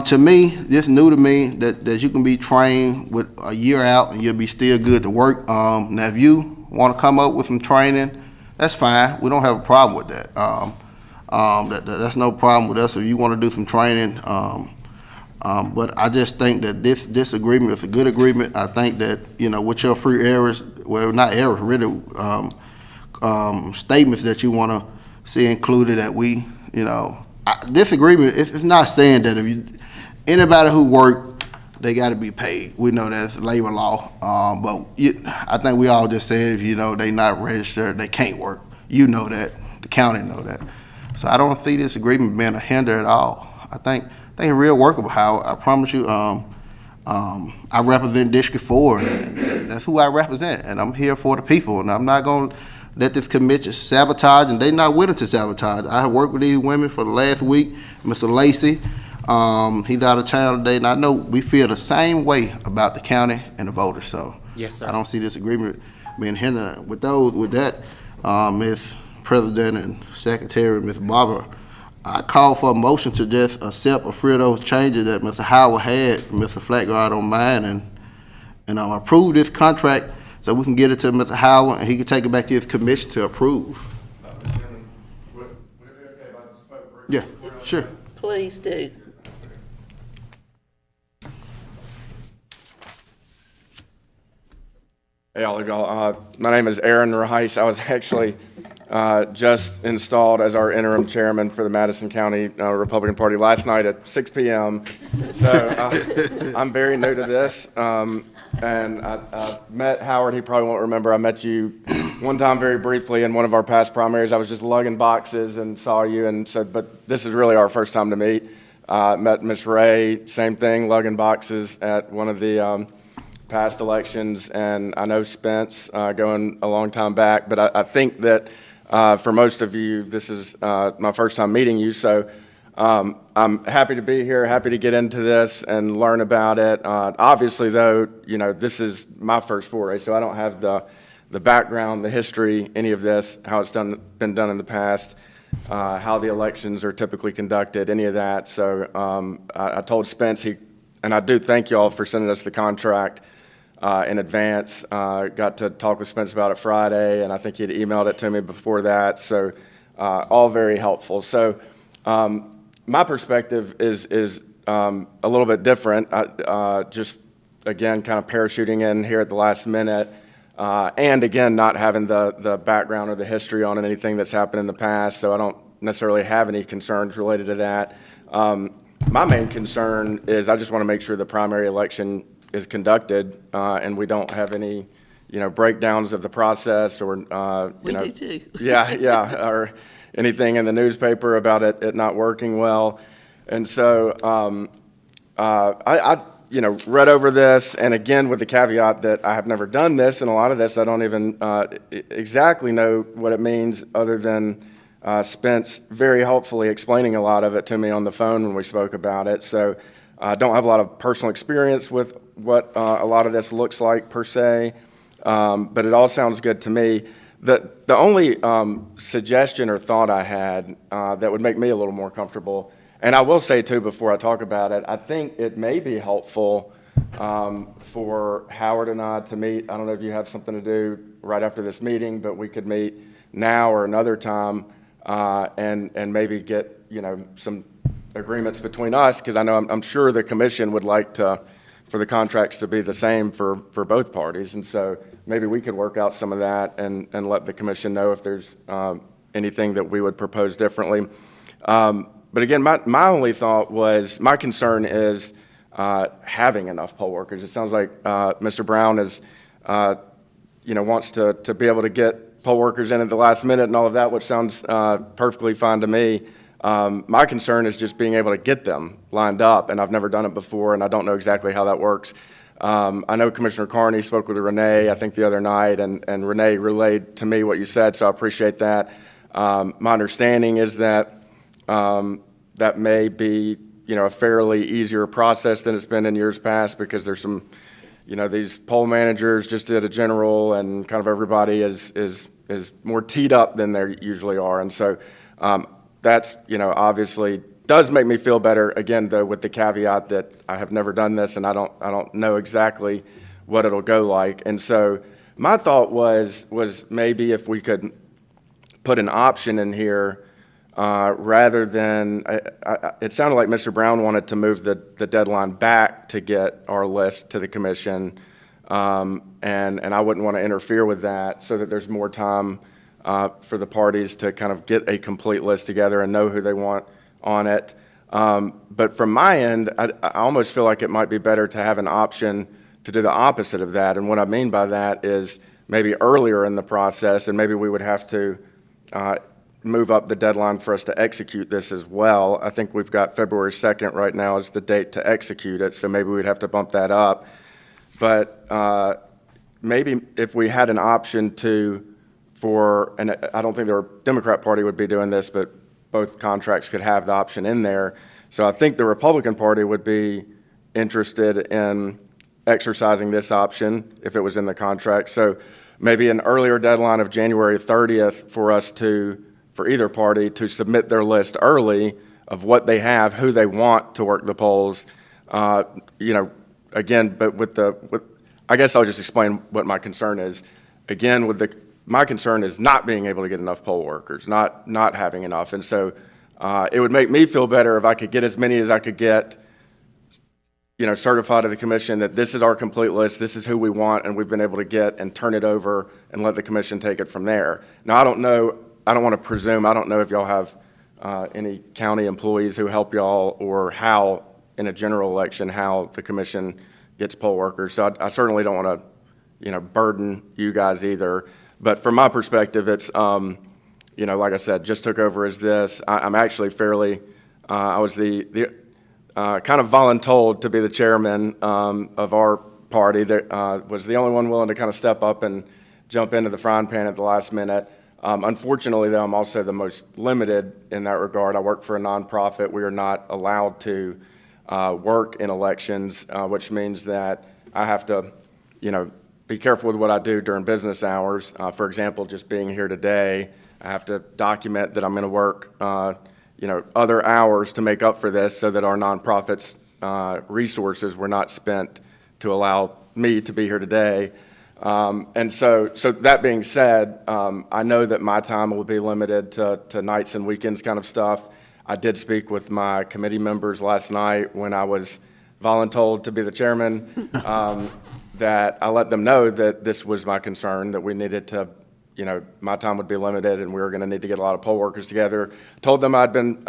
to me, this new to me, that you can be trained with a year out and you'll be still good to work. Now, if you want to come up with some training, that's fine. We don't have a problem with that. That's no problem with us if you want to do some training. But I just think that this agreement is a good agreement. I think that, with your free errors, well, not errors, really, statements that you want to see included, that we, this agreement, it's not saying that anybody who work, they got to be paid. We know that's labor law. But I think we all just said, if they not registered, they can't work. You know that. The county know that. So I don't see this agreement being a hinder at all. I think it's real workable, Howard. I promise you, I represent District 4, and that's who I represent, and I'm here for the people, and I'm not going to let this commission sabotage, and they're not willing to sabotage. I have worked with these women for the last week. Mr. Lacy, he's out of town today, and I know we feel the same way about the county and the voters, so Yes, sir. I don't see this agreement being hindered. With that, Ms. President and Secretary, Ms. Barber, I call for a motion to just accept a few of those changes that Mr. Howard had, Mr. Flatguard on mine, and approve this contract so we can get it to Mr. Howard and he can take it back to his commission to approve. Mr. Chairman, would it be okay if I just spoke briefly? Yeah, sure. Please do. Hey, all of y'all. My name is Aaron Reheis. I was actually just installed as our interim chairman for the Madison County Republican Party last night at 6 p.m. So I'm very new to this. And I met Howard. He probably won't remember. I met you one time very briefly in one of our past primaries. I was just lugging boxes and saw you and said, but this is really our first time to meet. Met Ms. Ray, same thing, lugging boxes at one of the past elections, and I know Spence going a long time back, but I think that for most of you, this is my first time meeting you, so I'm happy to be here, happy to get into this and learn about it. Obviously, though, this is my first foray, so I don't have the background, the history, any of this, how it's been done in the past, how the elections are typically conducted, any of that. So I told Spence, and I do thank you all for sending us the contract in advance. Got to talk with Spence about it Friday, and I think he had emailed it to me before that. So all very helpful. So my perspective is a little bit different. Just, again, kind of parachuting in here at the last minute. And again, not having the background or the history on anything that's happened in the past, so I don't necessarily have any concerns related to that. My main concern is I just want to make sure the primary election is conducted, and we don't have any, breakdowns of the process or, We do too. yeah, or anything in the newspaper about it not working well. And so I read over this, and again, with the caveat that I have never done this, and a lot of this I don't even exactly know what it means, other than Spence very helpfully explaining a lot of it to me on the phone when we spoke about it. So I don't have a lot of personal experience with what a lot of this looks like per se, but it all sounds good to me. The only suggestion or thought I had that would make me a little more comfortable, and I will say too before I talk about it, I think it may be helpful for Howard and I to meet. I don't know if you have something to do right after this meeting, but we could meet now or another time and maybe get some agreements between us, because I know I'm sure the commission would like for the contracts to be the same for both parties, and so maybe we could work out some of that and let the commission know if there's anything that we would propose differently. But again, my only thought was, my concern is having enough poll workers. It sounds like Mr. Brown is, wants to be able to get poll workers in at the last minute and all of that, which sounds perfectly fine to me. My concern is just being able to get them lined up, and I've never done it before, and I don't know exactly how that works. I know Commissioner Carney spoke with Renee, I think the other night, and Renee relayed to me what you said, so I appreciate that. My understanding is that that may be, a fairly easier process than it's been in years past, because there's some, these poll managers just did a general, and kind of everybody is more teed up than they usually are, and so that's, obviously does make me feel better. Again, though, with the caveat that I have never done this, and I don't know exactly what it'll go like, and so my thought was maybe if we could put an option in here. Rather than, it sounded like Mr. Brown wanted to move the deadline back to get our list to the commission, and I wouldn't want to interfere with that, so that there's more time for the parties to kind of get a complete list together and know who they want on it. But from my end, I almost feel like it might be better to have an option to do the opposite of that, and what I mean by that is maybe earlier in the process, and maybe we would have to move up the deadline for us to execute this as well. I think we've got February 2nd right now as the date to execute it, so maybe we'd have to bump that up. But maybe if we had an option and I don't think the Democrat Party would be doing this, but both contracts could have the option in there. So I think the Republican Party would be interested in exercising this option if it was in the contract. So maybe an earlier deadline of January 30th for either party to submit their list early of what they have, who they want to work the polls. Again, but I guess I'll just explain what my concern is. Again, my concern is not being able to get enough poll workers, not having enough. And so it would make me feel better if I could get as many as I could get, certified to the commission that this is our complete list, this is who we want, and we've been able to get and turn it over and let the commission take it from there. Now, I don't want to presume, I don't know if y'all have any county employees who help y'all, or how, in a general election, how the commission gets poll workers. So I certainly don't want to, burden you guys either. But from my perspective, it's, like I said, just took over as this. I'm actually fairly, I was the kind of voluntold to be the chairman of our party. That was the only one willing to kind of step up and jump into the frying pan at the last minute. Unfortunately, though, I'm also the most limited in that regard. I work for a nonprofit. We are not allowed to work in elections, which means that I have to, be careful with what I do during business hours. For example, just being here today, I have to document that I'm going to work, other hours to make up for this, so that our nonprofit's resources were not spent to allow me to be here today. And so that being said, I know that my time will be limited to nights and weekends kind of stuff. I did speak with my committee members last night when I was voluntold to be the chairman, that I let them know that this was my concern, that we needed to, my time would be limited and we were going to need to get a lot of poll workers together. Told them I'd been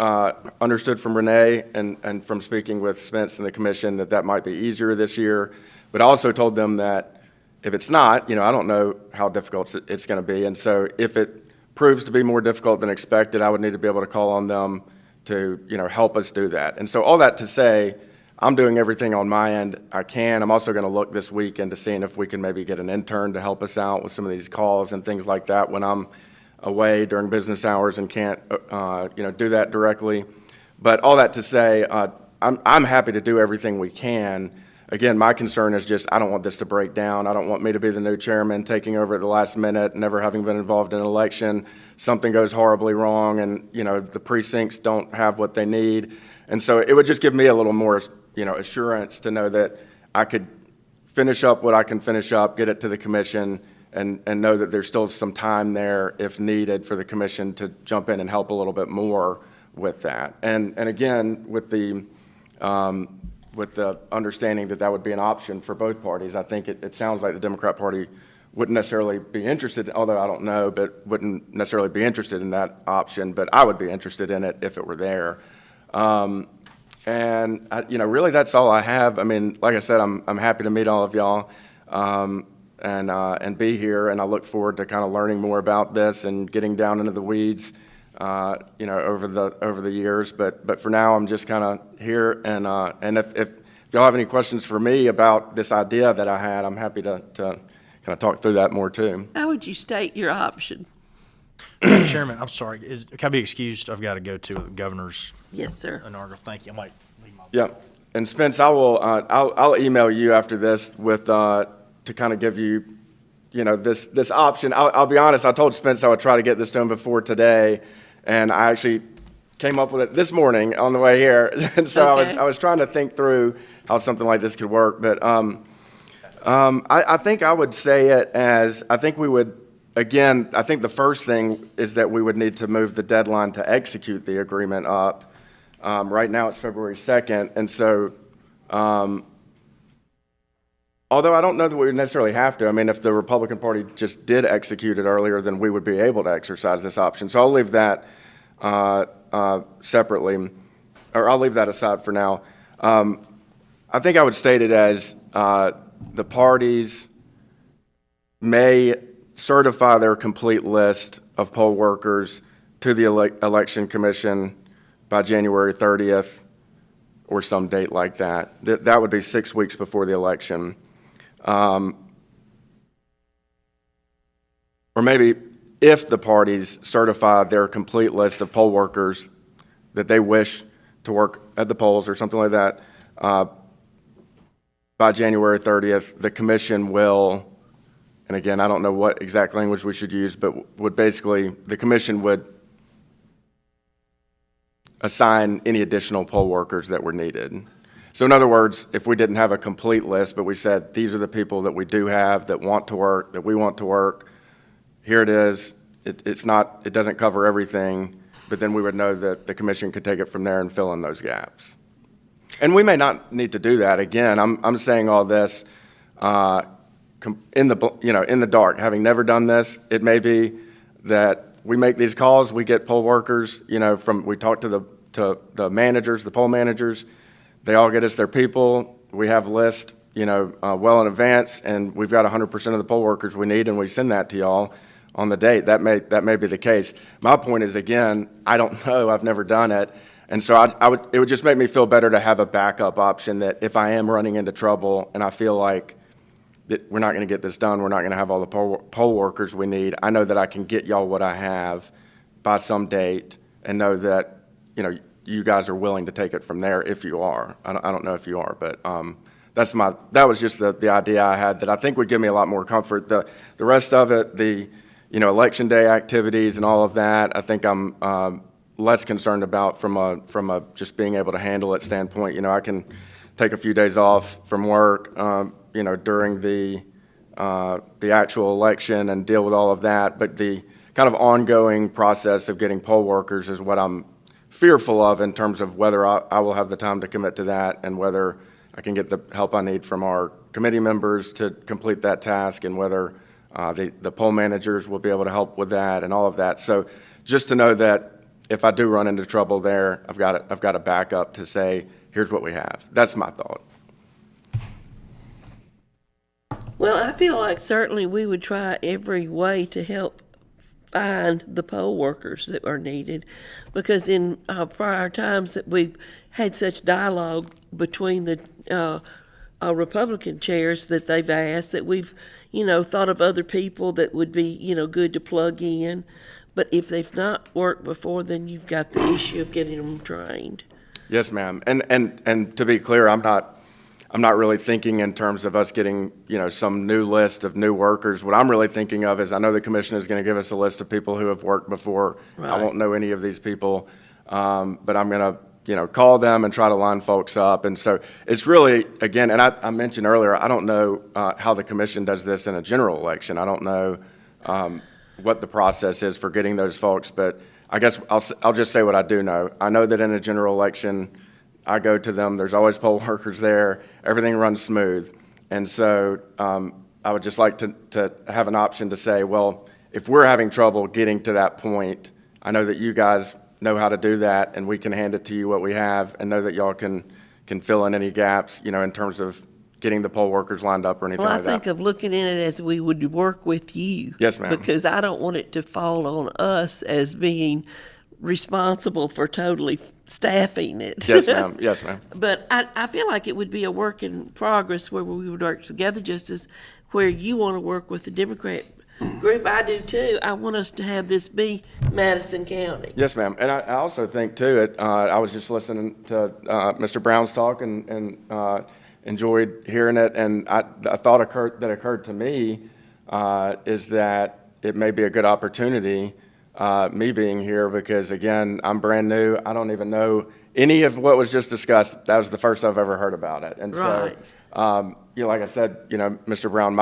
understood from Renee and from speaking with Spence and the commission that might be easier this year, but I also told them that if it's not, I don't know how difficult it's going to be, and so if it proves to be more difficult than expected, I would need to be able to call on them to, help us do that. And so all that to say, I'm doing everything on my end I can. I'm also going to look this week into seeing if we can maybe get an intern to help us out with some of these calls and things like that when I'm away during business hours and can't, do that directly. But all that to say, I'm happy to do everything we can. Again, my concern is just I don't want this to break down. I don't want me to be the new chairman taking over at the last minute, never having been involved in an election. Something goes horribly wrong and, the precincts don't have what they need. And so it would just give me a little more, assurance to know that I could finish up what I can finish up, get it to the commission, and know that there's still some time there if needed for the commission to jump in and help a little bit more with that. And again, with the understanding that that would be an option for both parties, I think it sounds like the Democrat Party wouldn't necessarily be interested, although I don't know, but wouldn't necessarily be interested in that option, but I would be interested in it if it were there. And really that's all I have. I mean, like I said, I'm happy to meet all of y'all, and be here, and I look forward to kind of learning more about this and getting down into the weeds, over the years. But for now, I'm just kind of here, and if y'all have any questions for me about this idea that I had, I'm happy to kind of talk through that more too. How would you state your option? Chairman, I'm sorry, can I be excused? I've got to go to the governor's Yes, sir. inaugural. Thank you. I might leave my. Yeah, and Spence, I'll email you after this with, to kind of give you, this option. I'll be honest, I told Spence I would try to get this to him before today, and I actually came up with it this morning on the way here. And so Okay. I was trying to think through how something like this could work, but I think I would say it as, I think we would, again, I think the first thing is that we would need to move the deadline to execute the agreement up. Right now it's February 2nd, and so, although I don't know that we would necessarily have to. I mean, if the Republican Party just did execute it earlier, then we would be able to exercise this option. So I'll leave that separately, or I'll leave that aside for now. I think I would state it as the parties may certify their complete list of poll workers to the Election Commission by January 30th or some date like that. That would be 6 weeks before the election. Or maybe if the parties certify their complete list of poll workers that they wish to work at the polls or something like that, by January 30th, the commission will, and again, I don't know what exact language we should use, but would basically, the commission would assign any additional poll workers that were needed. So in other words, if we didn't have a complete list, but we said, these are the people that we do have that want to work, that we want to work, here it is, it doesn't cover everything, but then we would know that the commission could take it from there and fill in those gaps. And we may not need to do that. Again, I'm saying all this in the dark. Having never done this, it may be that we make these calls, we get poll workers, we talk to the managers, the poll managers, they all get us their people, we have lists, well in advance, and we've got 100% of the poll workers we need, and we send that to y'all on the date. That may be the case. My point is, again, I don't know, I've never done it, and so it would just make me feel better to have a backup option that if I am running into trouble and I feel like that we're not going to get this done, we're not going to have all the poll workers we need, I know that I can get y'all what I have by some date and know that, you guys are willing to take it from there if you are. I don't know if you are, but that was just the idea I had that I think would give me a lot more comfort. The rest of it, the election day activities and all of that, I think I'm less concerned about from a just being able to handle it standpoint. I can take a few days off from work, during the actual election and deal with all of that. But the kind of ongoing process of getting poll workers is what I'm fearful of in terms of whether I will have the time to commit to that and whether I can get the help I need from our committee members to complete that task, and whether the poll managers will be able to help with that and all of that. So just to know that if I do run into trouble there, I've got a backup to say, here's what we have. That's my thought. Well, I feel like certainly we would try every way to help find the poll workers that are needed, because in prior times that we've had such dialogue between the Republican chairs that they've asked, that we've, thought of other people that would be, good to plug in. But if they've not worked before, then you've got the issue of getting them trained. Yes, ma'am. And to be clear, I'm not really thinking in terms of us getting, some new list of new workers. What I'm really thinking of is, I know the commission is going to give us a list of people who have worked before. I Right. won't know any of these people, but I'm going to, call them and try to line folks up. And so it's really, again, and I mentioned earlier, I don't know how the commission does this in a general election. I don't know what the process is for getting those folks, but I guess I'll just say what I do know. I know that in a general election, I go to them, there's always poll workers there, everything runs smooth. And so I would just like to have an option to say, well, if we're having trouble getting to that point, I know that you guys know how to do that, and we can hand it to you what we have, and know that y'all can fill in any gaps, in terms of getting the poll workers lined up or anything Well, I like think that. of looking at it as we would work with you. Yes, ma'am. Because I don't want it to fall on us as being responsible for totally staffing it. Yes, ma'am. Yes, ma'am. But I feel like it would be a work in progress where we would work together, just as where you want to work with the Democrat group. I do too. I want us to have this be Madison County. Yes, ma'am. And I also think too, I was just listening to Mr. Brown's talk and enjoyed hearing it. And a thought that occurred to me is that it may be a good opportunity, me being here, because again, I'm brand new. I don't even know any of what was just discussed. That was the first I've ever heard about it. And Right. so, like I said, Mr. Brown,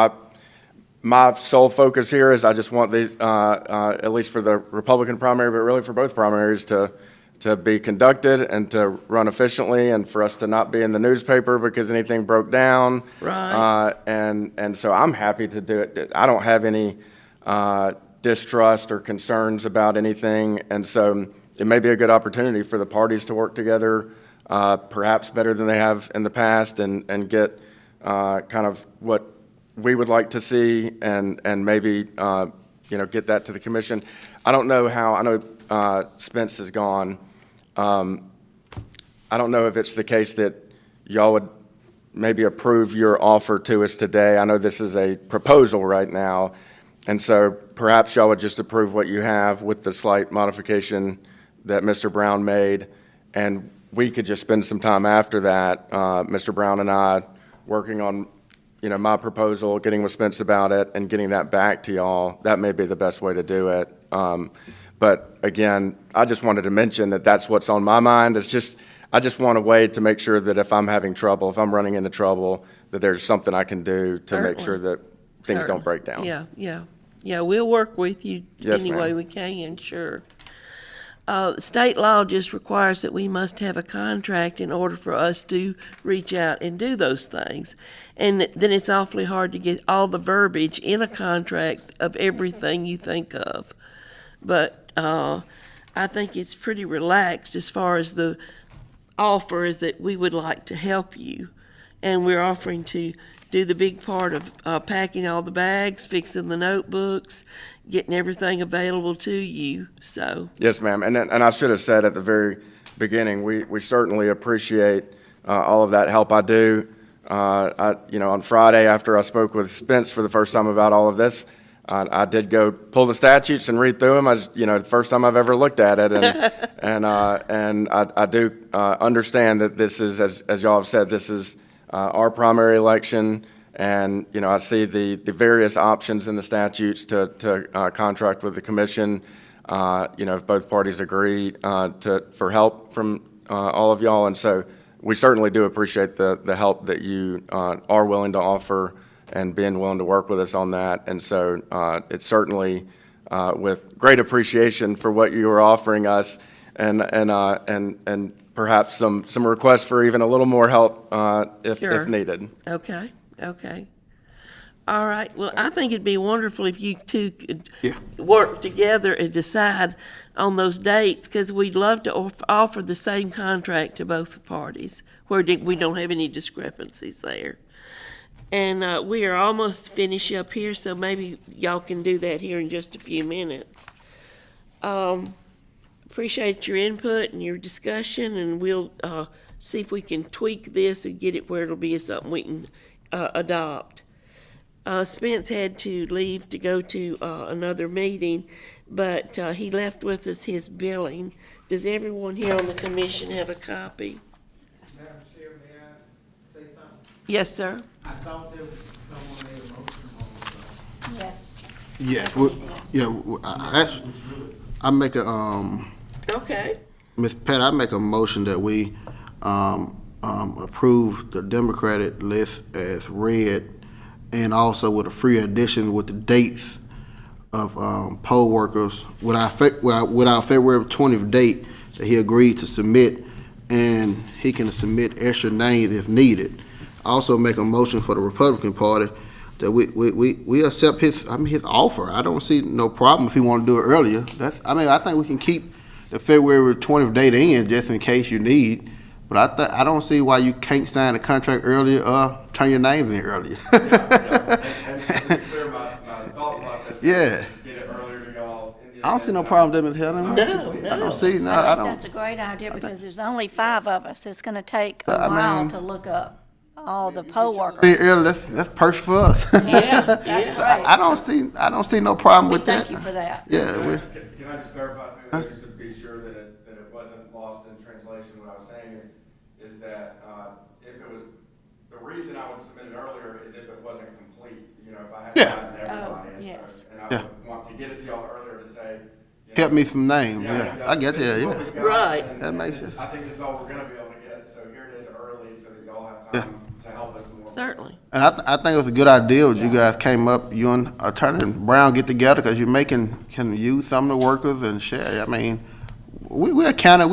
my sole focus here is I just want these, at least for the Republican primary, but really for both primaries, to be conducted and to run efficiently, and for us to not be in the newspaper because anything broke down. Right. And so I'm happy to do it. I don't have any distrust or concerns about anything, and so it may be a good opportunity for the parties to work together, perhaps better than they have in the past, and get kind of what we would like to see, and maybe get that to the commission. I don't know how. I know Spence is gone. I don't know if it's the case that y'all would maybe approve your offer to us today. I know this is a proposal right now, and so perhaps y'all would just approve what you have with the slight modification that Mr. Brown made, and we could just spend some time after that, Mr. Brown and I, working on my proposal, getting with Spence about it, and getting that back to y'all. That may be the best way to do it. But again, I just wanted to mention that that's what's on my mind. I just want a way to make sure that if I'm having trouble, if I'm running into trouble, that there's something I can do to make sure that things don't break down. Yeah, we'll work with you Yes, any way ma'am. we can, sure. State law just requires that we must have a contract in order for us to reach out and do those things. And then it's awfully hard to get all the verbiage in a contract of everything you think of. But I think it's pretty relaxed as far as the offer is that we would like to help you. And we're offering to do the big part of packing all the bags, fixing the notebooks, getting everything available to you, so. Yes, ma'am. And I should have said at the very beginning, we certainly appreciate all of that help. I do. On Friday, after I spoke with Spence for the first time about all of this, I did go pull the statutes and read through them. The first time I've ever looked at it, and I do understand that this is, as y'all have said, this is our primary election, and I see the various options in the statutes to contract with the commission. If both parties agree for help from all of y'all, and so we certainly do appreciate the help that you are willing to offer and being willing to work with us on that. And so it's certainly with great appreciation for what you are offering us. and perhaps some requests for even a little more help, if Sure. needed. Okay, okay. All right, well, I think it'd be wonderful if you two could Yeah. work together and decide on those dates, because we'd love to offer the same contract to both parties, where we don't have any discrepancies there. And we are almost finished up here, so maybe y'all can do that here in just a few minutes. Appreciate your input and your discussion, and we'll see if we can tweak this and get it where it'll be something we can adopt. Spence had to leave to go to another meeting, but he left with us his billing. Does everyone here on the commission have a copy? Madam Chair, may I say something? Yes, sir. I thought there was someone made a motion on Yes. Yes, I make a, Okay. Ms. Pat, I make a motion that we, approve the Democratic list as read, and also with a free addition with the dates of, poll workers with our February 20th date that he agreed to submit, and he can submit extra names if needed. Also make a motion for the Republican Party that we accept his offer. I don't see no problem if he want to do it earlier. I think we can keep the February 20th date in just in case you need. But I don't see why you can't sign the contract earlier or turn your names in earlier. And to be clear, my thought process Yeah. get it earlier to y'all. I don't see no problem with that, Ms. Helen. No, I don't see, no, I I think that's don't. a great idea, because there's only 5 of us. It's gonna take I a while mean- to look up all the poll workers. See, earlier, that's perfect for us. Yeah, That's So great. I don't see no problem with that. Thank you for that. Yeah, Can I just clarify too, just to be sure that it wasn't lost in translation? What I was saying is that, if it was, the reason I would submit it earlier is if it wasn't complete, if I hadn't Yeah. gotten everybody. And so- yes. And I Yeah. would want to get it to y'all earlier to say. help me some names, yeah. I get you, this is what yeah. we've got, Right. and- That makes and sense. I think this is all we're gonna be able to get, so here it is early, so that y'all have Yeah. time to help us more. certainly. And I think it was a good idea, you guys came up, you and Attorney Brown get together, because can use some of the workers and share. I mean, we're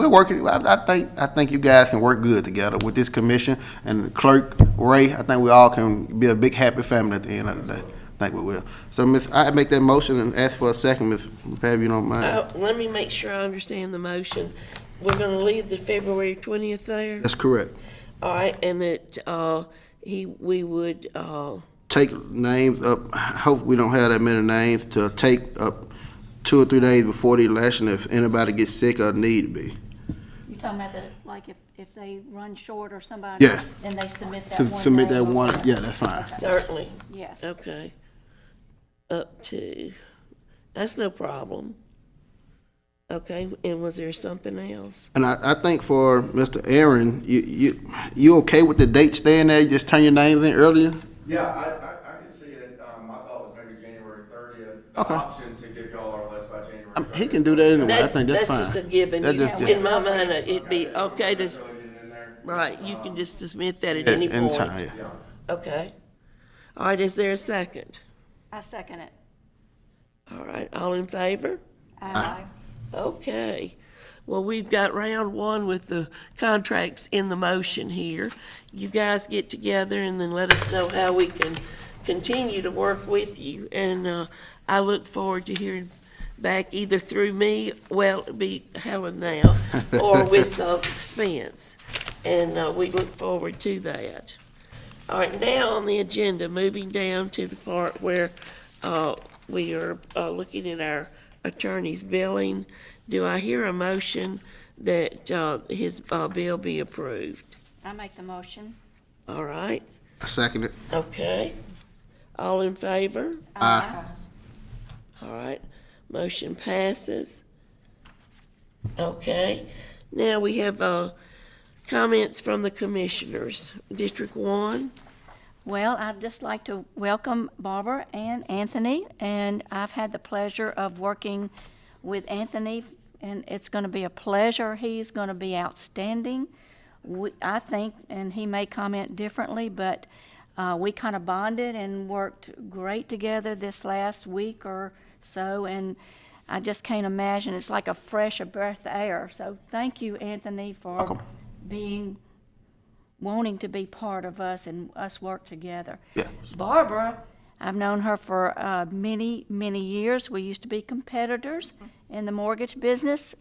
working, I think you guys can work good together with this commission and Clerk Ray. I think we all can be a big happy family at the end of the day. I think we will. So, I make that motion and ask for a second, Ms. Pat, if you don't mind. Let me make sure I understand the motion. We're gonna leave the February 20th there? That's correct. All right, and that, we would, Take names up, hope we don't have that many names, to take up 2 or 3 days before the election if anybody gets sick or need to be. You talking about like if they run short or somebody? Yeah. Then they submit that To one. submit that name? one, yeah, that's fine. certainly, Yes. okay. Up to, that's no problem. Okay, and was there something else? And I think for Mr. Aaron, you okay with the date staying there? You just turn your names in earlier? Yeah, I could see it, my thought was maybe January 30th, the Okay. option to give y'all our list by January 30th. He can do that anyway. I think that's fine. That's just a given. That just- In my mind, it'd be okay to, Really getting in there. right, you can just submit that at any point. Anytime, yeah. Okay. All right, is there a second? I second it. All right, all in favor? Aye. Okay. Well, we've got round 1 with the contracts in the motion here. You guys get together and then let us know how we can continue to work with you. And I look forward to hearing back either through me, well, it'd be Helen now, or with Spence. And we look forward to that. All right, now on the agenda, moving down to the part where we are looking at our attorney's billing. Do I hear a motion that his bill be approved? I make the motion. All right, I second it. okay. All in favor? Aye. All right, motion passes. Okay, now we have comments from the commissioners. District 1? Well, I'd just like to welcome Barbara and Anthony, and I've had the pleasure of working with Anthony, and it's going to be a pleasure. He's going to be outstanding. I think, and he may comment differently, but we kind of bonded and worked great together this last week or so, and I just can't imagine. It's like a fresh breath of air. So thank you, Anthony, for wanting to be part of us and us work together. Yeah. Barbara, I've known her for many, many years. We used to be competitors in the mortgage business.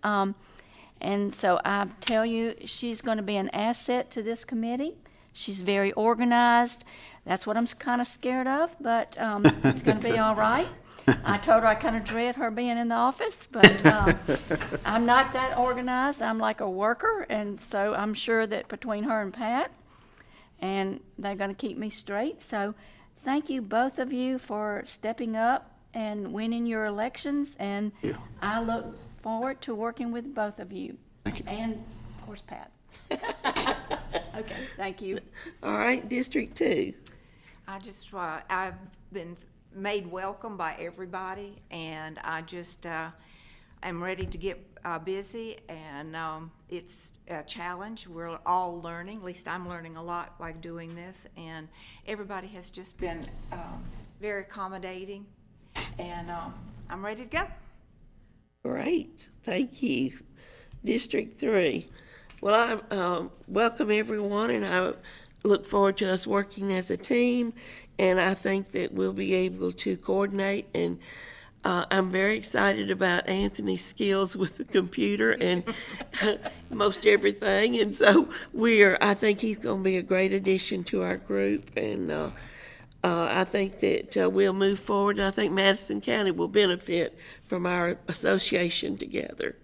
And so I tell you, she's going to be an asset to this committee. She's very organized. That's what I'm kind of scared of, but it's going to be all right. I told her I kind of dread her being in the office, but I'm not that organized. I'm like a worker, and so I'm sure that between her and Pat, and they're going to keep me straight. So thank you, both of you, for stepping up and winning your elections, and I look forward to working with both of you. Thank you. And, of course, Pat. Okay, thank you. All right, District 2. I've been made welcome by everybody, and I just am ready to get busy, and it's a challenge. We're all learning, at least I'm learning a lot by doing this, and everybody has just been very accommodating, and I'm ready to go. Great, thank you. District 3. Well, I welcome everyone, and I look forward to us working as a team, and I think that we'll be able to coordinate, and I'm very excited about Anthony's skills with the computer and most everything, and so I think he's going to be a great addition to our group, and I think that we'll move forward, and I think Madison County will benefit from our association together.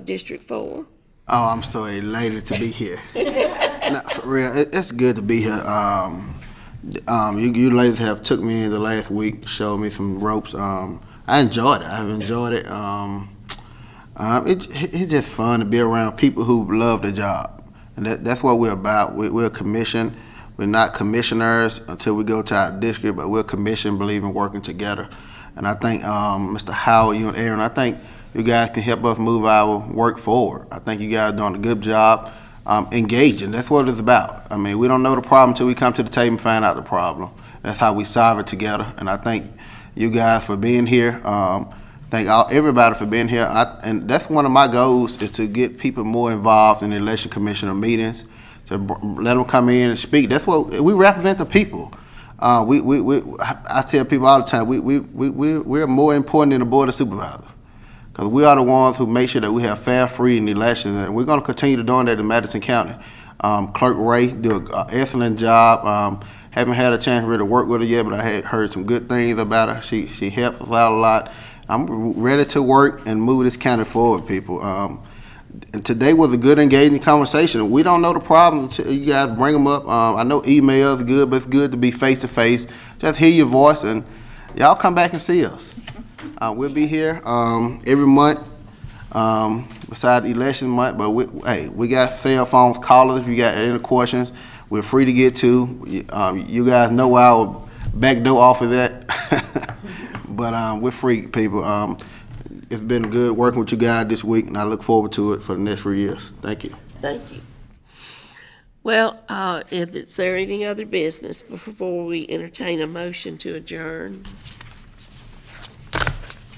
District 4. Oh, I'm so elated to be here. No, for real, it's good to be here. You ladies have took me in the last week, showed me some ropes. I enjoyed it. I've enjoyed it. It's just fun to be around people who love the job, and that's what we're about. We're a commission. We're not commissioners until we go to our district, but we're commission, believe in working together. And I think Mr. Howard, you and Aaron, I think you guys can help us move our work forward. I think you guys are doing a good job engaging. That's what it's about. I mean, we don't know the problem until we come to the table and find out the problem. That's how we solve it together. And I thank you guys for being here. Thank everybody for being here. And that's one of my goals, is to get people more involved in the election commissioner meetings, to let them come in and speak. That's what we represent, the people. I tell people all the time, we're more important than the Board of Supervisors. Because we are the ones who make sure that we have fair, free in elections, and we're going to continue to do that in Madison County. Clerk Ray do an excellent job. Haven't had a chance to really work with her yet, but I had heard some good things about her. She helps us out a lot. I'm ready to work and move this county forward, people. And today was a good, engaging conversation. We don't know the problem until you guys bring them up. I know emails are good, but it's good to be face-to-face. Just hear your voice, and y'all come back and see us. We'll be here every month, besides election month, but we got cell phones. Call us if you got any questions. We're free to get to. You guys know our back door off of that. But we're free, people. It's been good working with you guys this week, and I look forward to it for the next 3 years. Thank you. Thank you. Well, is there any other business before we entertain a motion to adjourn?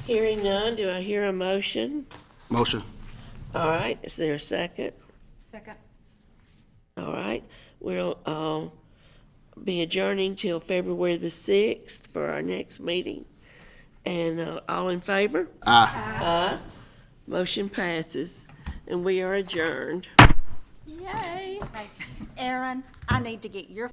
Hearing none, do I hear a motion? Motion. All right, is there a second? Second. All right, we'll be adjourning till February the 6th for our next meeting. And all in favor? Aye. Aye. Motion passes, and we are adjourned. Yay. Aaron, I need to get your